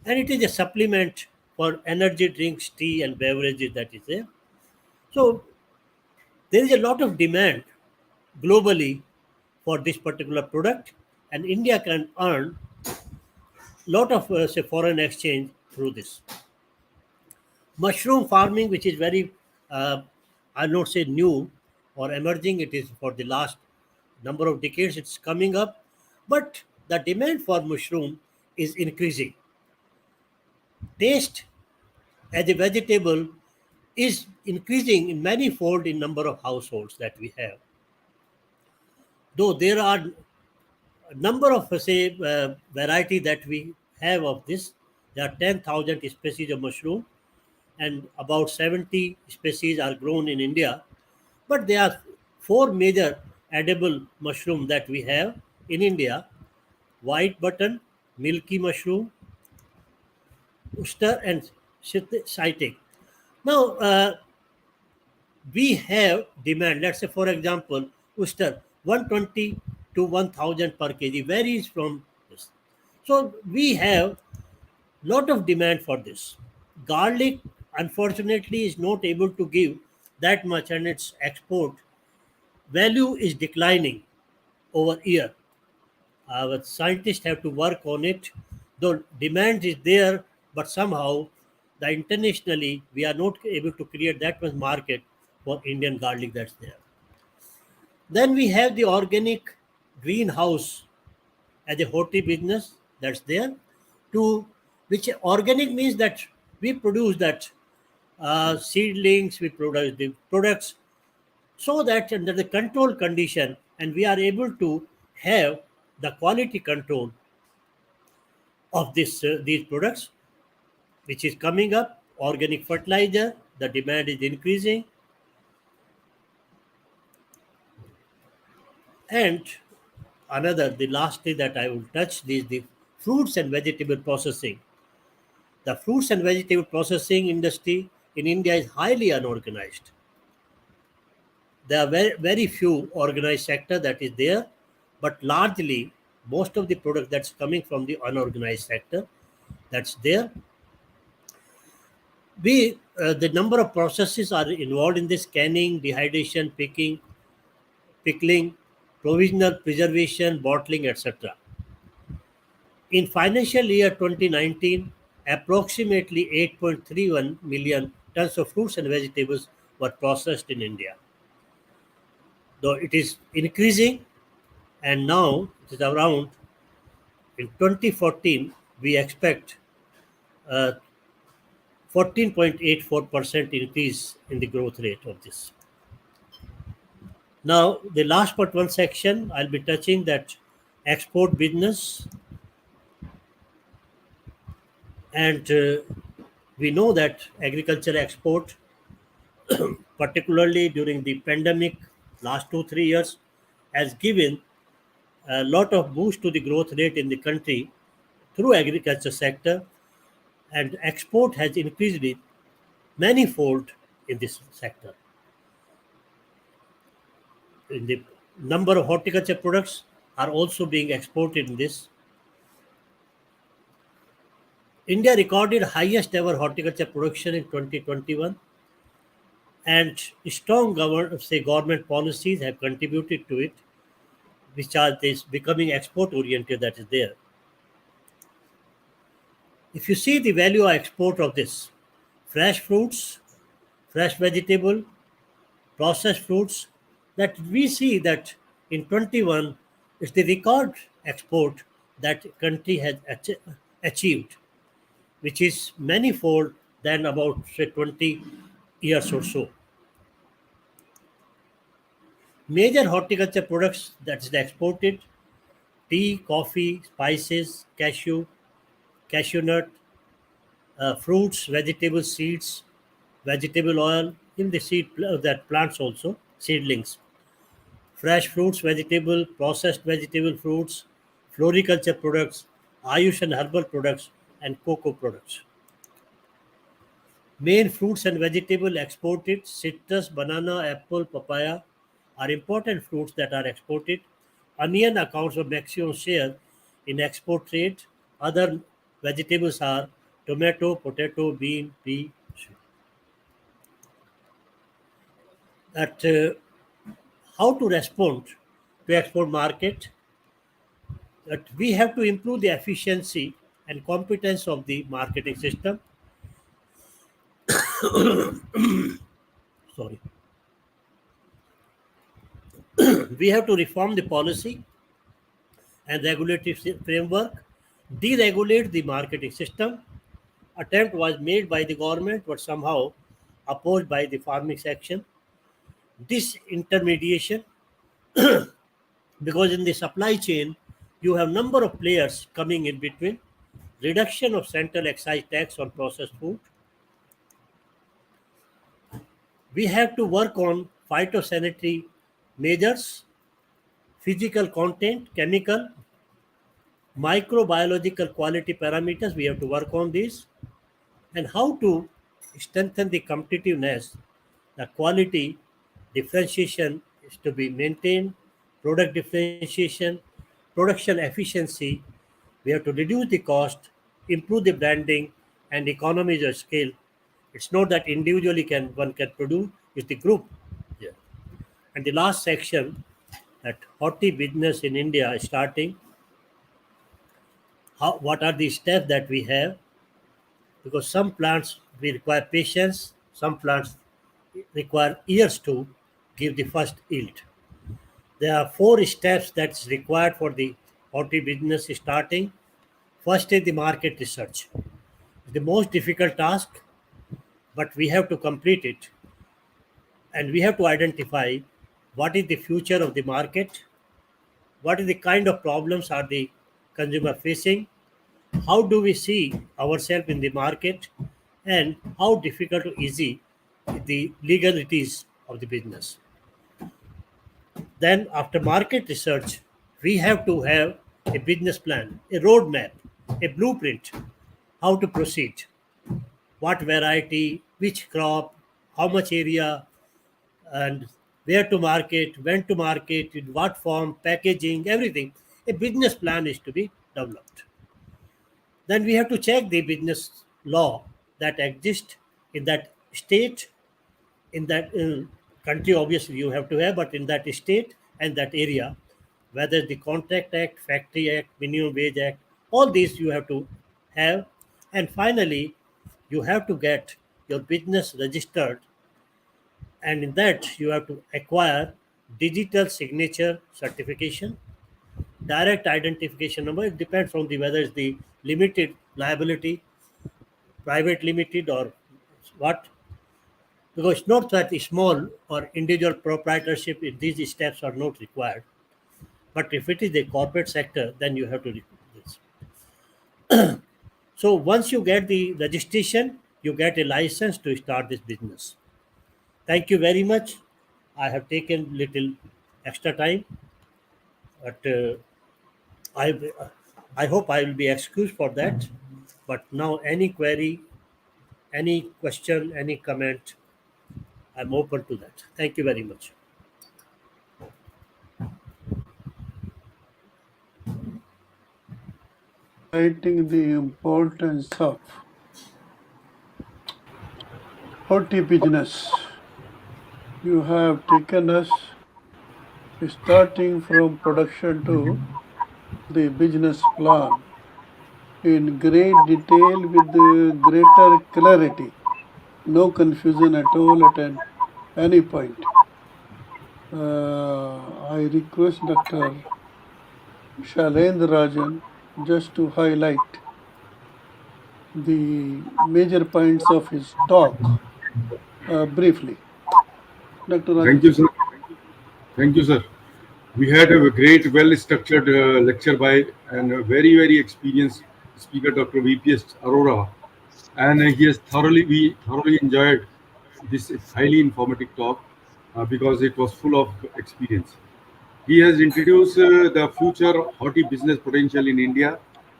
and it is a supplement for energy drinks, tea, and beverages that is there. So there is a lot of demand globally for this particular product, and India can earn lot of say foreign exchange through this. Mushroom farming, which is very I'll not say new or emerging, it is for the last number of decades it's coming up, but the demand for mushroom is increasing. Taste as a vegetable is increasing in many fold in number of households that we have. Though there are a number of say variety that we have of this, there are 10,000 species of mushroom, and about 70 species are grown in India. But there are four major edible mushroom that we have in India: white button, milky mushroom, oyster, and saitic. Now, we have demand. Let's say, for example, oyster 120 to 1000 per kg varies from this. So we have lot of demand for this. Garlic, unfortunately, is not able to give that much, and its export value is declining over year. Our scientists have to work on it. Though demand is there, but somehow the internationally we are not able to create that much market for Indian garlic that's there. Then we have the organic greenhouse as a horti business that's there. To which organic means that we produce that seedlings, we produce the products so that under the control condition, and we are able to have the quality control of these products, which is coming up. Organic fertilizer, the demand is increasing, and the last thing that I will touch is the fruits and vegetable processing. The fruits and vegetable processing industry in India is highly unorganized. There are very few organized sector that is there, but largely most of the product that's coming from the unorganized sector that's there. The number of processes are involved in this: canning, dehydration, picking, pickling, provisional preservation, bottling, etc. In financial year 2019, approximately 8.31 million tons of fruits and vegetables were processed in India. Though it is increasing, and now it is around, in 2014, we expect a 14.84% increase in the growth rate of this. Now, the last but one section, I'll be touching that export business. And we know that agriculture export, particularly during the pandemic, last 2 3 years, has given a lot of boost to the growth rate in the country through agriculture sector, and export has increased it manifold in this sector. In the number of horticulture products are also being exported in this. India recorded highest ever horticulture production in 2021, and strong government policies have contributed to it, which are this becoming export oriented that is there. If you see the value of export of this, fresh fruits, fresh vegetable, processed fruits, that we see that in 21 is the record export that country has achieved, which is manifold than about say 20 years or so. Major horticulture products that is exported: tea, coffee, spices, cashew nut, fruits, vegetable seeds, vegetable oil, in the that plants also, seedlings, fresh fruits, vegetable, processed vegetable fruits, floriculture products, ayush and herbal products, and cocoa products. Main fruits and vegetable exported: citrus, banana, apple, papaya are important fruits that are exported. Onion accounts for maximum share in export trade. Other vegetables are tomato, potato, bean, pea. That how to respond to export market? That we have to improve the efficiency and competence of the marketing system. Sorry, we have to reform the policy and regulatory framework, deregulate the marketing system. Attempt was made by the government, but somehow opposed by the farming section. Disintermediation, because in the supply chain you have number of players coming in between. Reduction of central excise tax on processed food. We have to work on phytosanitary measures, physical content, chemical, microbiological quality parameters. We have to work on these, and how to strengthen the competitiveness. The quality differentiation is to be maintained, product differentiation, production efficiency. We have to reduce the cost, improve the branding, and economies of scale. It's not that individually one can produce; it's the group. Yeah. And the last section, that Horti-Business in India is starting. What are the steps that we have? Because some plants we require patience, some plants require years to give the first yield. There are 4 steps that's required for the Horti-Business starting. First is the market research. The most difficult task, but we have to complete it, and we have to identify what is the future of the market, what is the kind of problems are the consumer facing, how do we see ourselves in the market, and how difficult or easy the legalities of the business. Then, after market research, we have to have a business plan, a roadmap, a blueprint, how to proceed, what variety, which crop, how much area, and where to market, when to market, in what form, packaging, everything. A business plan is to be developed. Then we have to check the business law that exists in that state, in that country. Obviously you have to have, but in that state and that area, whether the contract act, factory act, minimum wage act, all these you have to have. And finally you have to get your business registered, and in that you have to acquire digital signature certification, direct identification number. It depends on the whether it's the limited liability, private limited, or what. Because it's not that small or individual proprietorship, these steps are not required. But if it is the corporate sector, then you have to do this. So once you get the registration, you get a license to start this business. Thank you very much. I have taken little extra time, but I I hope I will be excused for that. But now, any query, any question, any comment, I'm open to that. Thank you very much. Highlighting the importance of Horti-Business. You have taken us starting from production to the business plan in great detail with greater clarity. No confusion at all at any point. I request Dr. Shailendra Rajan just to highlight the major points of his talk briefly. Dr. Rajan. Thank you, sir. Thank you, sir. We had a great, well-structured lecture by and a very experienced speaker, Dr. VPS Arora, and we thoroughly enjoyed this highly informative talk because it was full of experience. He has introduced the future horti-business potential in India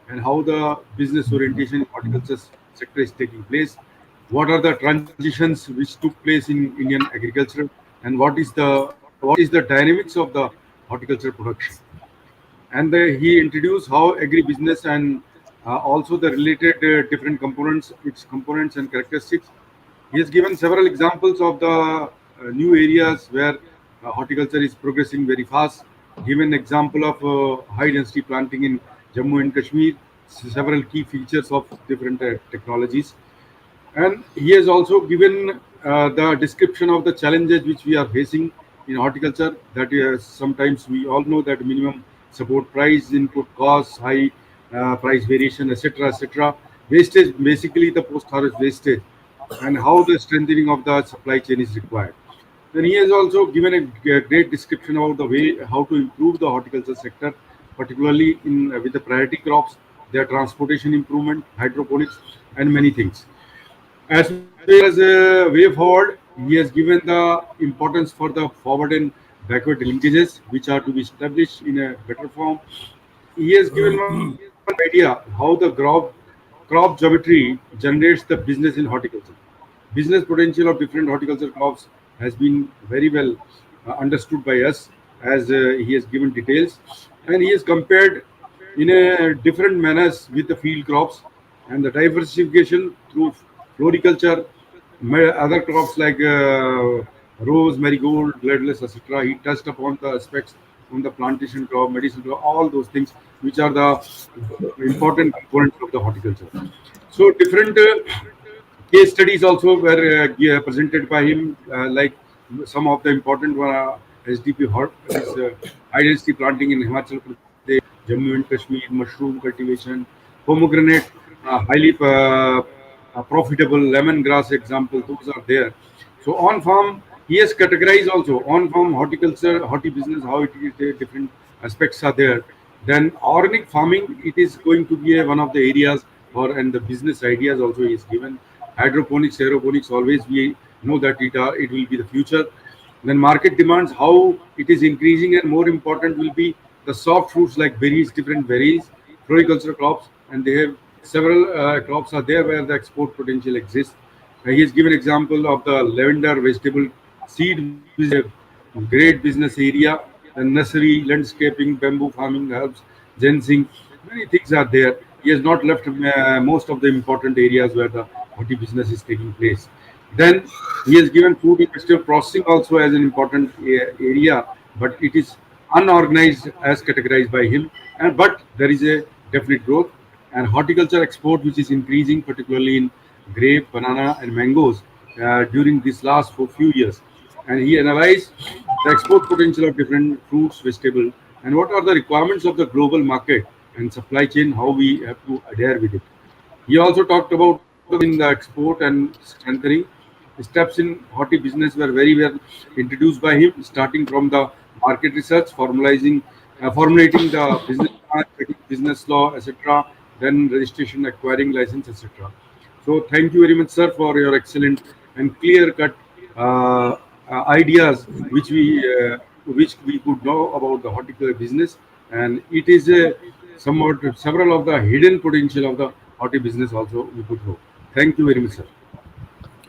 and how the business orientation in horticulture sector is taking place. What are the transitions which took place in Indian agriculture, and what is the dynamics of the horticulture production? And he introduced how agribusiness and also the related different components, its components and characteristics. He has given several examples of the new areas where horticulture is progressing very fast. Given example of high density planting in Jammu and Kashmir, several key features of different technologies. And he has also given the description of the challenges which we are facing in horticulture. That sometimes we all know that minimum support price, input costs, high price variation, etc. Wastage, basically the post-harvest wastage, and how the strengthening of the supply chain is required. Then he has also given a great description about the way how to improve the horticulture sector, particularly in with the priority crops, their transportation improvement, hydroponics, and many things. As well as a way forward, he has given the importance for the forward and backward linkages, which are to be established in a better form. He has given one idea how the crop geometry generates the business in horticulture. Business potential of different horticulture crops has been very well understood by us, as he has given details, and he has compared in a different manners with the field crops and the diversification through floriculture, other crops like rose, marigold, bloodless, etc. He touched upon the aspects from the plantation crop, medicinal crop, all those things which are the important components of the horticulture. So different case studies also were presented by him, like some of the important one, SDP this identity planting in Himachal Pradesh, Jammu and Kashmir, mushroom cultivation, pomegranate, highly profitable lemongrass example, those are there. So on farm, he has categorized also on farm horticulture, horti business, how it is, different aspects are there. Then organic farming, it is going to be one of the areas, or and the business ideas also is given. Hydroponics, aeroponics, always we know that it will be the future. Then market demands, how it is increasing, and more important will be the soft fruits like berries, different berries, floriculture crops, and they have several crops are there where the export potential exists. He has given example of the lavender vegetable seed, which is a great business area. The nursery, landscaping, bamboo farming, herbs, ginseng, many things are there. He has not left most of the important areas where the horti business is taking place. Then he has given food and vegetable processing also as an important area, but it is unorganized as categorized by him. And but there is a definite growth, and horticulture export, which is increasing, particularly in grape, banana, and mangoes during this last for few years. And he analyzed the export potential of different fruits, vegetables, and what are the requirements of the global market and supply chain, how we have to adhere with it. He also talked about in the export and strengthening steps in Horti business were very well introduced by him, starting from the market research, formulating the business plan, checking business law, etc., then registration, acquiring license, etc. So thank you very much, sir, for your excellent and clear-cut ideas which we could know about the horticulture business, and it is somewhat several of the hidden potential of the horti business also we could know. Thank you very much, sir.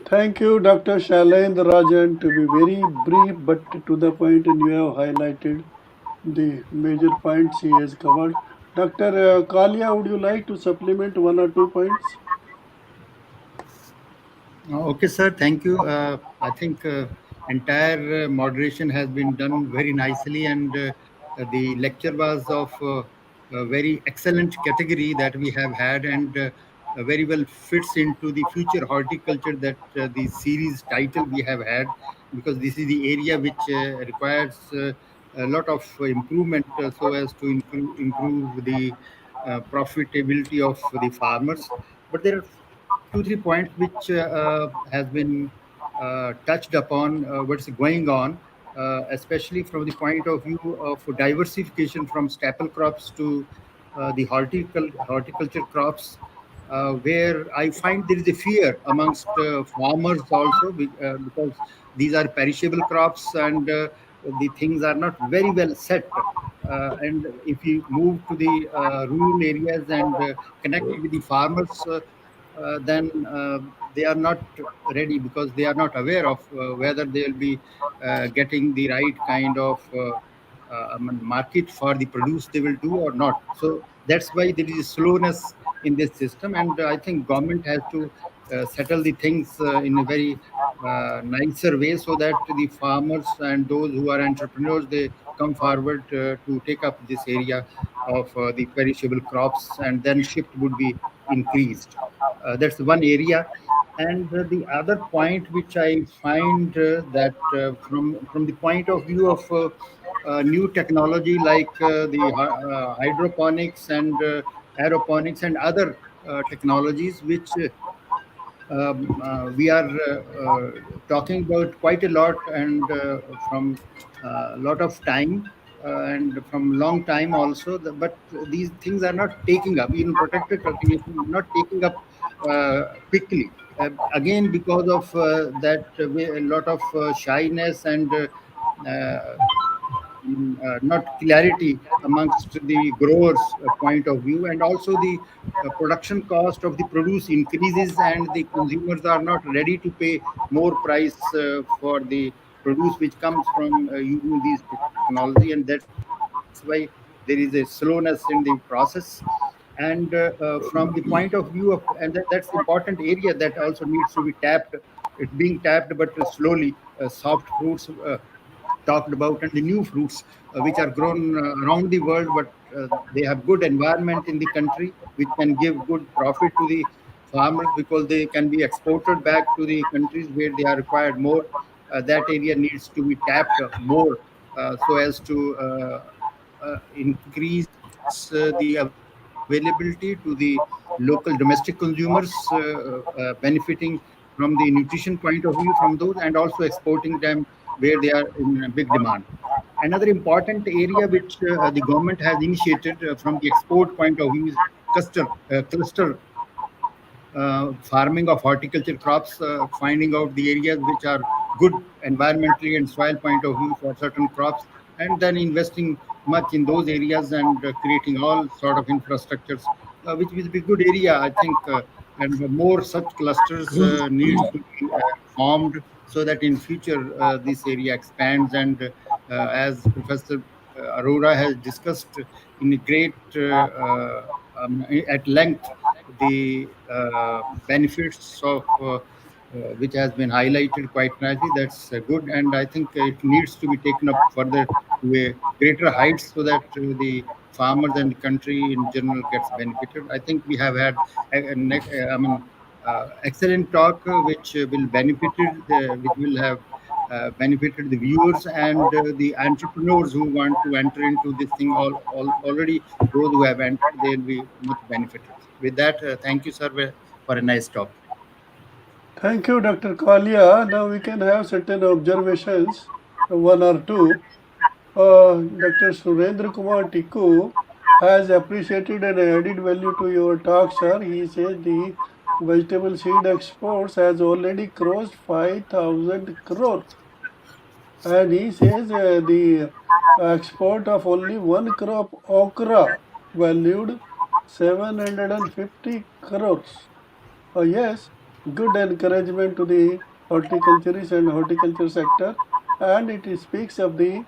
Thank you, Dr. Shailendra Rajan, to be very brief but to the point, and you have highlighted the major points he has covered. Dr. Kalia, would you like to supplement one or two points? Okay, sir. Thank you. I think entire moderation has been done very nicely, and the lecture was of a very excellent category that we have had, and very well fits into the future horticulture that the series title we have had, because this is the area which requires a lot of improvement so as to improve the profitability of the farmers. But there are 2 3 points which has been touched upon what's going on, especially from the point of view of diversification from staple crops to the horticulture crops, where I find there is a fear amongst farmers also, because these are perishable crops, and the things are not very well set. And if you move to the rural areas and connect with the farmers, then they are not ready, because they are not aware of whether they will be getting the right kind of market for the produce they will do or not. So that's why there is slowness in this system, and I think government has to settle the things in a very nicer way, so that the farmers and those who are entrepreneurs, they come forward to take up this area of the perishable crops, and then shift would be increased. That's one area. And the other point which I find that from the point of view of new technology like the hydroponics and aeroponics and other technologies, which we are talking about quite a lot, and from a lot of time, and from long time also. But these things are not taking up. Even protected cultivation is not taking up quickly. Again, because of that, a lot of shyness and not clarity amongst the growers' point of view, and also the production cost of the produce increases, and the consumers are not ready to pay more price for the produce which comes from using these technology, and that's why there is a slowness in the process. And from the point of view of, and that's important area that also needs to be tapped. It's being tapped, but slowly. Soft fruits talked about, and the new fruits which are grown around the world, but they have good environment in the country, which can give good profit to the farmers, because they can be exported back to the countries where they are required more. That area needs to be tapped more, so as to increase the availability to the local domestic consumers, benefiting from the nutrition point of view from those, and also exporting them where they are in big demand. Another important area which the government has initiated from the export point of view is cluster farming of horticulture crops, finding out the areas which are good environmentally and soil point of view for certain crops, and then investing much in those areas and creating all sort of infrastructures, which will be good area, I think, and more such clusters need to be formed so that in future this area expands and as Professor Arora has discussed in a great at length the benefits of which has been highlighted quite nicely. That's good, and I think it needs to be taken up further to a greater heights so that the farmers and the country in general gets benefited. I think we have had, I mean, excellent talk, which will benefited which will have benefited the viewers and the entrepreneurs who want to enter into this thing. Already, those who have entered, they'll be much benefited. With that, thank you, sir, for a nice talk. Thank you, Dr. Kalia. Now we can have certain observations, one or two. Dr. Surendra Kumar Tikku has appreciated and added value to your talk, sir. He says the vegetable seed exports has already crossed 5,000 crores. And he says the export of only one crop, okra, valued 750 crores. Yes, good encouragement to the horticulturists and horticulture sector, and it speaks of the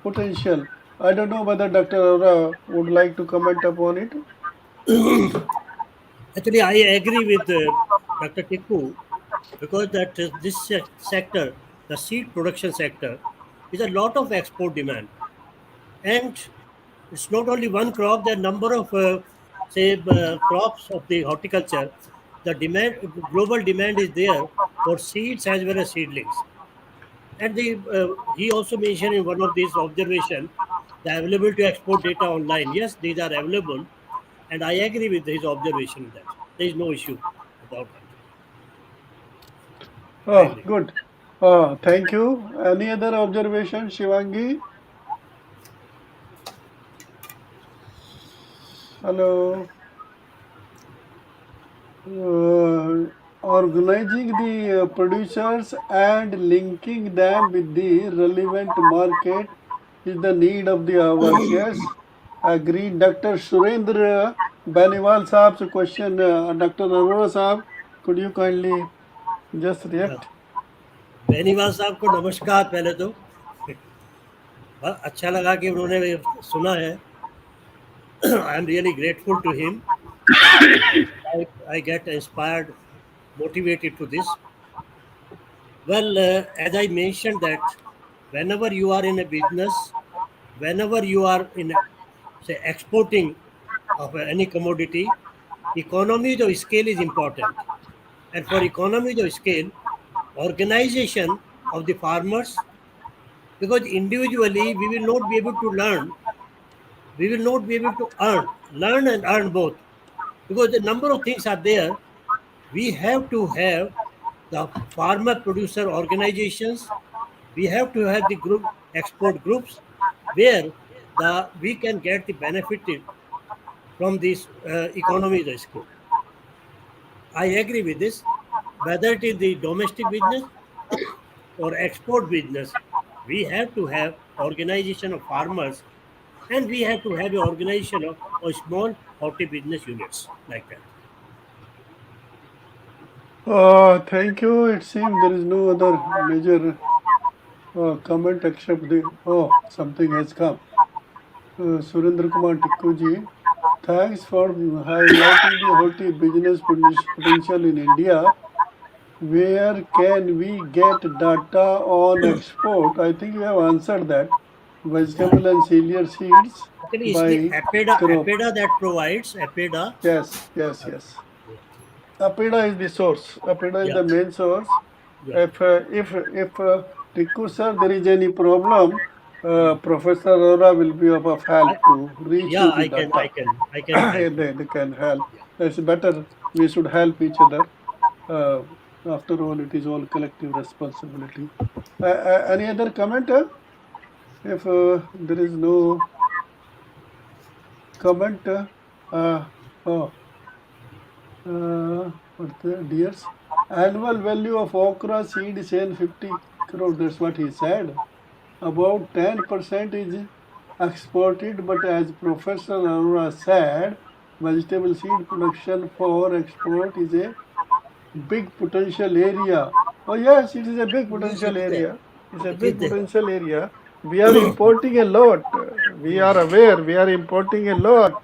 potential. I don't know whether Dr. Aura would like to comment upon it. Actually, I agree with Dr. Tikku because that this sector, the seed production sector, is a lot of export demand, and it's not only one crop. There are number of say crops of the horticulture. The demand, global demand, is there for seeds as well as seedlings. And he also mentioned in one of these observations the availability to export data online. Yes, these are available, and I agree with his observation that there is no issue about that. I Oh, agree. good. Thank you. Any other observation, Shivangi? Hello. Organizing the producers and linking them with the relevant market is the need of the hours. Yes, agreed. Dr. Surendra Baniwal Saab's question, Dr. Arora Saab, could you kindly just Yeah. react? Beniwal साहब को नमस्कार पहले तो अच्छा लगा कि उन्होंने सुना है. I am really grateful to him. I get inspired, motivated to this. Well, as I mentioned that whenever you are in a business, whenever you are in, say, exporting of any commodity, economies of scale is important. And for economies of scale, organization of the farmers, because individually we will not be able to learn, we will not be able to learn and earn both. Because the number of things are there, we have to have the farmer producer organizations, we have to have the group export groups where we can get the benefit from this economy of scale. I agree with this. Whether it is the domestic business or export business, we have to have organization of farmers, and we have to have an organization of small horti-business units like that. Thank you. It seems there is no other major comment except the, something has come. Surendra Kumar Tikkuji, thanks for highlighting the horti-business potential in India. Where can we get data on export? I think you have answered that. Yeah. Vegetable and cereal seeds Actually, it's the by APEDA, crop. that provides APEDA. Yes, yes, yes. Apida is the source. Apida is Yeah, the main source. yeah. If Tikku sir, there is any problem, Professor Arora will be of I, help to reach yeah, you the data. I can help you. They can help. Yeah. It's better we should help each other. Uh, After all, it is all collective responsibility. Any other comment? If there is no comment, oh, what the dears? Annual value of okra seed is 50 crore. That's what he said. About 10% is exported, but as Professor Arora said, vegetable seed production for export is a big potential area. Oh yes, it is a big Yes, it potential is there. area. It's a It is big there. potential area. We are importing a lot. We are aware we are importing a lot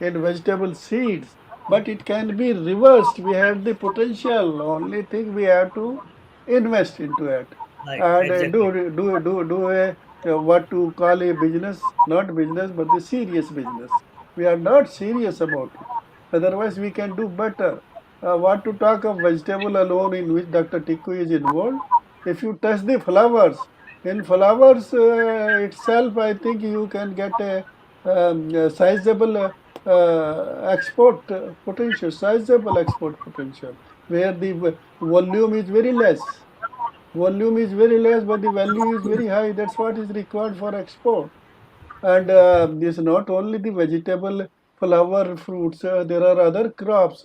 in vegetable seeds, but it can be reversed. We have the potential. Only thing we have to invest into it Right, and exactly. do a what to call a business, not business, but the serious business. We are not serious about it. Otherwise, we can do better. What to talk of vegetable alone in which Dr. Tikku is involved? If you touch the flowers, in flowers itself, I think you can get a sizable export potential, sizable export potential, where the volume is very less. Volume is very less, but the value is very high. That's what is required for export. And this not only the vegetable, flower, fruits, there are other crops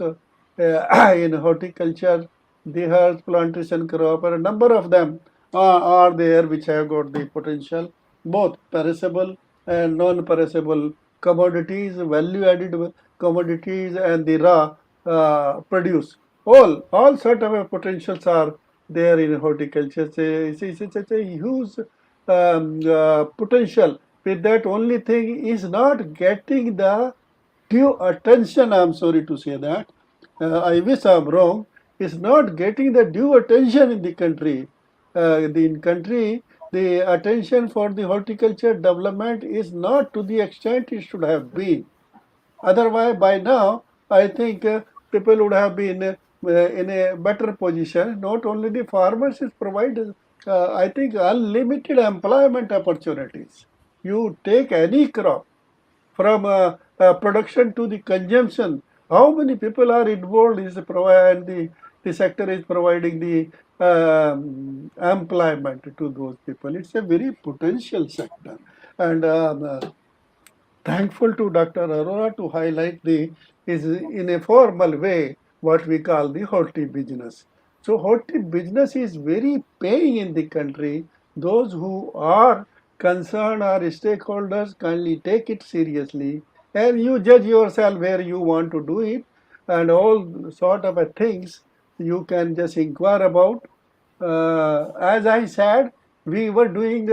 in horticulture. The herbs plantation crop, and a number of them are there which have got the potential, both perishable and non-perishable commodities, value-added commodities, and the raw produce. All sort of potentials are there in horticulture. It's a huge potential. With that, only thing is not getting the due attention. I'm sorry to say that. I wish I'm wrong. Is not getting the due attention in the country. In country, the attention for the horticulture development is not to the extent it should have been. Otherwise, by now, I think people would have been in a better position. Not only the farmers is provided, I think unlimited employment opportunities. You take any crop from production to the consumption. How many people are involved is provide the sector is providing the employment to those people. It's a very potential sector, and thankful to Dr. Arora to highlight the is in a formal way what we call the horti-business. So horti-business is very paying in the country. Those who are concerned or stakeholders kindly take it seriously, and you judge yourself where you want to do it, and all sort of things you can just inquire about. As I said, we were doing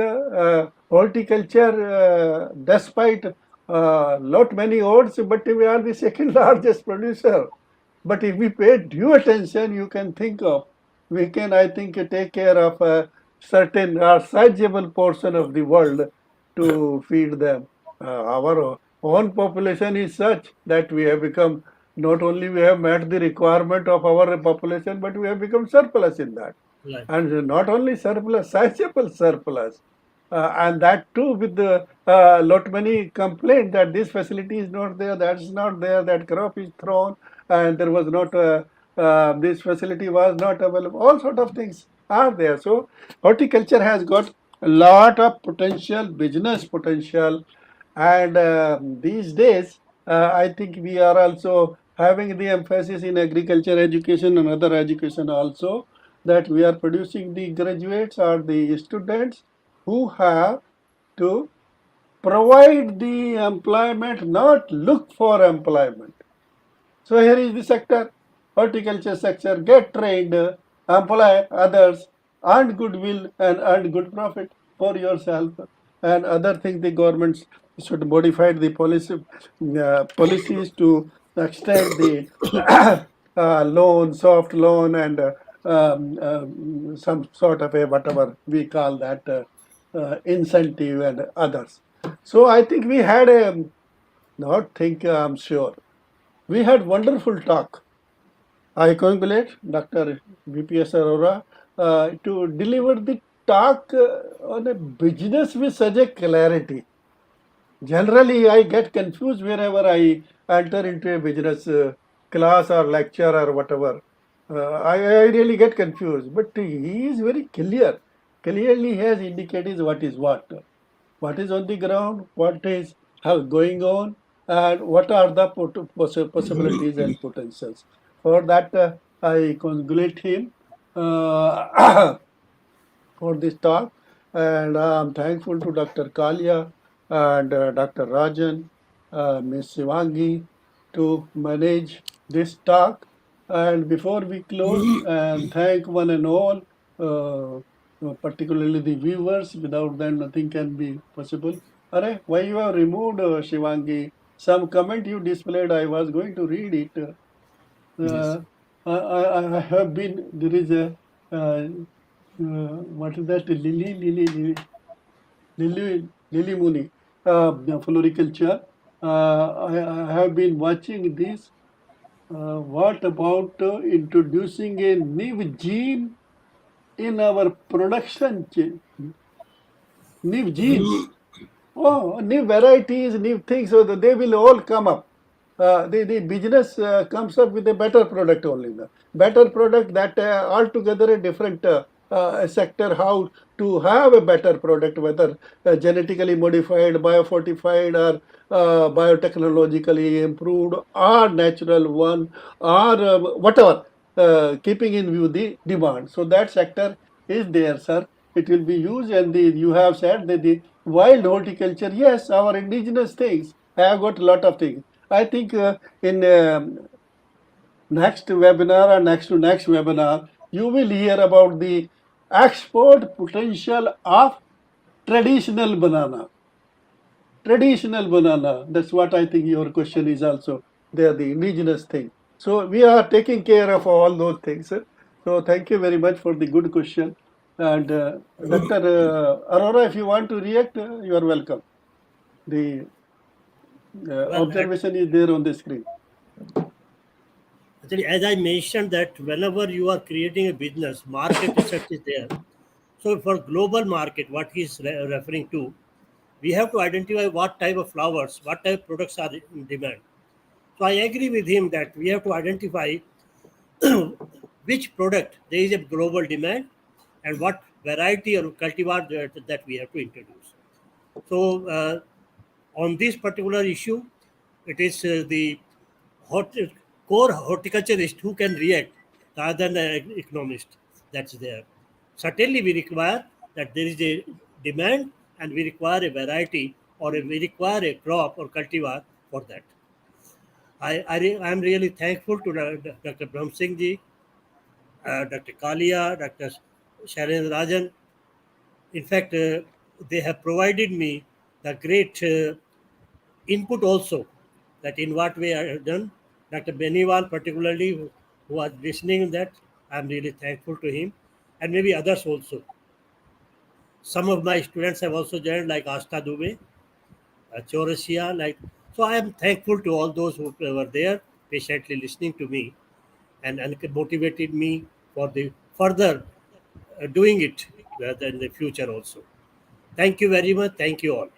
horticulture despite lot many odds, but we are the second largest producer. But if we pay due attention, you can think of, we can, I think, take care of a certain or sizable portion of the world to feed them. Our own population is such that we have become, not only we have met the requirement of our population, but we have become surplus in that. Right. And not only surplus, sizable surplus. And that too with the lot many complaint that this facility is not there, that is not there, that crop is thrown, and there was not this facility was not available. All sort of things are there. So horticulture has got a lot of potential, business potential, and these days I think we are also having the emphasis in agriculture education and other education also, that we are producing the graduates or the students who have to provide the employment, not look for employment. So here is the sector, horticulture sector, get trained, employ others, earn goodwill and earn good profit for yourself. And other things the governments should modify the policies to extend the loan, soft loan, and some sort of a whatever we call that incentive and others. So I think we had a, not think, I'm sure, we had wonderful talk. I congratulate Dr. VPS Arora to deliver the talk on a business with such a clarity. Generally, I get confused wherever I enter into a business class or lecture or whatever. I really get confused, but he is very clear. Clearly, he has indicated what is what. what is on the ground, what is going on, and what are the possibilities and potentials. For that, I congratulate him for this talk, and I'm thankful to Dr. Kalia and Dr. Rajan, Ms. Shivangi to manage this talk. And before we close, and thank one and all, particularly the viewers. Without them, nothing can be possible. Arey, why you have removed Shivangi? Some comment you displayed. I was going to read it. Yes. I have been. There is a what is that? Lily Mooney, floriculture. I have been watching this. What about introducing a new gene in our production chain? New genes. Oh, new varieties, new things, so that they will all come up. The business comes up with a better product only. The better product that altogether a different sector, how to have a better product, whether genetically modified, biofortified, or biotechnologically improved, or natural one, or whatever, keeping in view the demand. So that sector is there, sir. It will be used, and you have said that the wild horticulture, yes, our indigenous things. I have got a lot of things. I think in next webinar or next to next webinar, you will hear about the export potential of traditional banana. Traditional banana. That's what I think your question is also. They are the indigenous thing. So we are taking care of all those things. Sir. So thank you very much for the good question. And Dr. Arora, if you want to react, you are welcome. The Well, observation is there on the screen. actually, as I mentioned that whenever you are creating a business, market research is there. So for global market, what he's referring to, we have to identify what type of flowers, what type of products are in demand. So I agree with him that we have to identify which product there is a global demand and what variety or cultivar that we have to introduce. So on this particular issue, it is the hort- core horticulturist who can react rather than an economist that's there. Certainly, we require that there is a demand and we require a variety or we require a crop or cultivar for that. I am really thankful to Dr. Brahm Singh ji, Dr. Kalia, Dr. Shailendra Rajan. In fact, they have provided me the great input also that in what way I have done. Dr. Beniwal, particularly, who was listening that, I'm really thankful to him, and maybe others also. Some of my students have also joined, like Asta Dubey, Chaurasia, like. So I am thankful to all those who were there, patiently listening to me, and motivated me for the further doing it in the future also. Thank you very much. Thank you all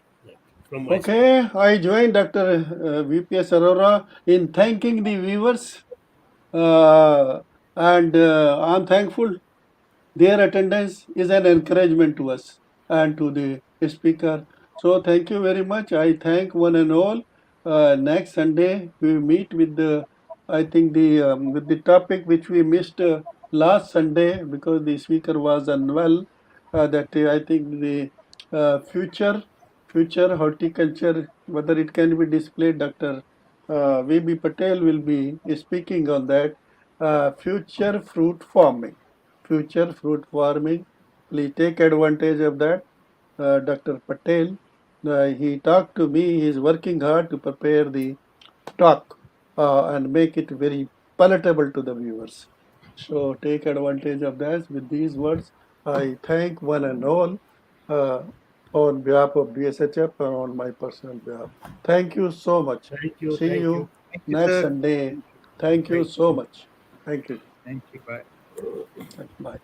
from my side. Okay, I join Dr. VPS Arora in thanking the viewers, uh, and I'm thankful. Their attendance is an encouragement to us and to the speaker. So thank you very much. I thank one and all. Next Sunday we meet with the, I think the with the topic which we missed last Sunday because the speaker was unwell. That I think the future horticulture, whether it can be displayed. Dr. V.B. Patel will be speaking on that. Future fruit farming. Future fruit farming. Please take advantage of that. Dr. Patel, he talked to me. He is working hard to prepare the talk and make it very palatable to the viewers. So take advantage of that. With these words, I thank one and all uh, on behalf of BSHF and on my personal behalf. Thank you so much. Thank you. See Thank you. you Thank you, next sir. Sunday. Thank you. Thank you Thank so you. much. Thank you. Thank you. Bye. Bye.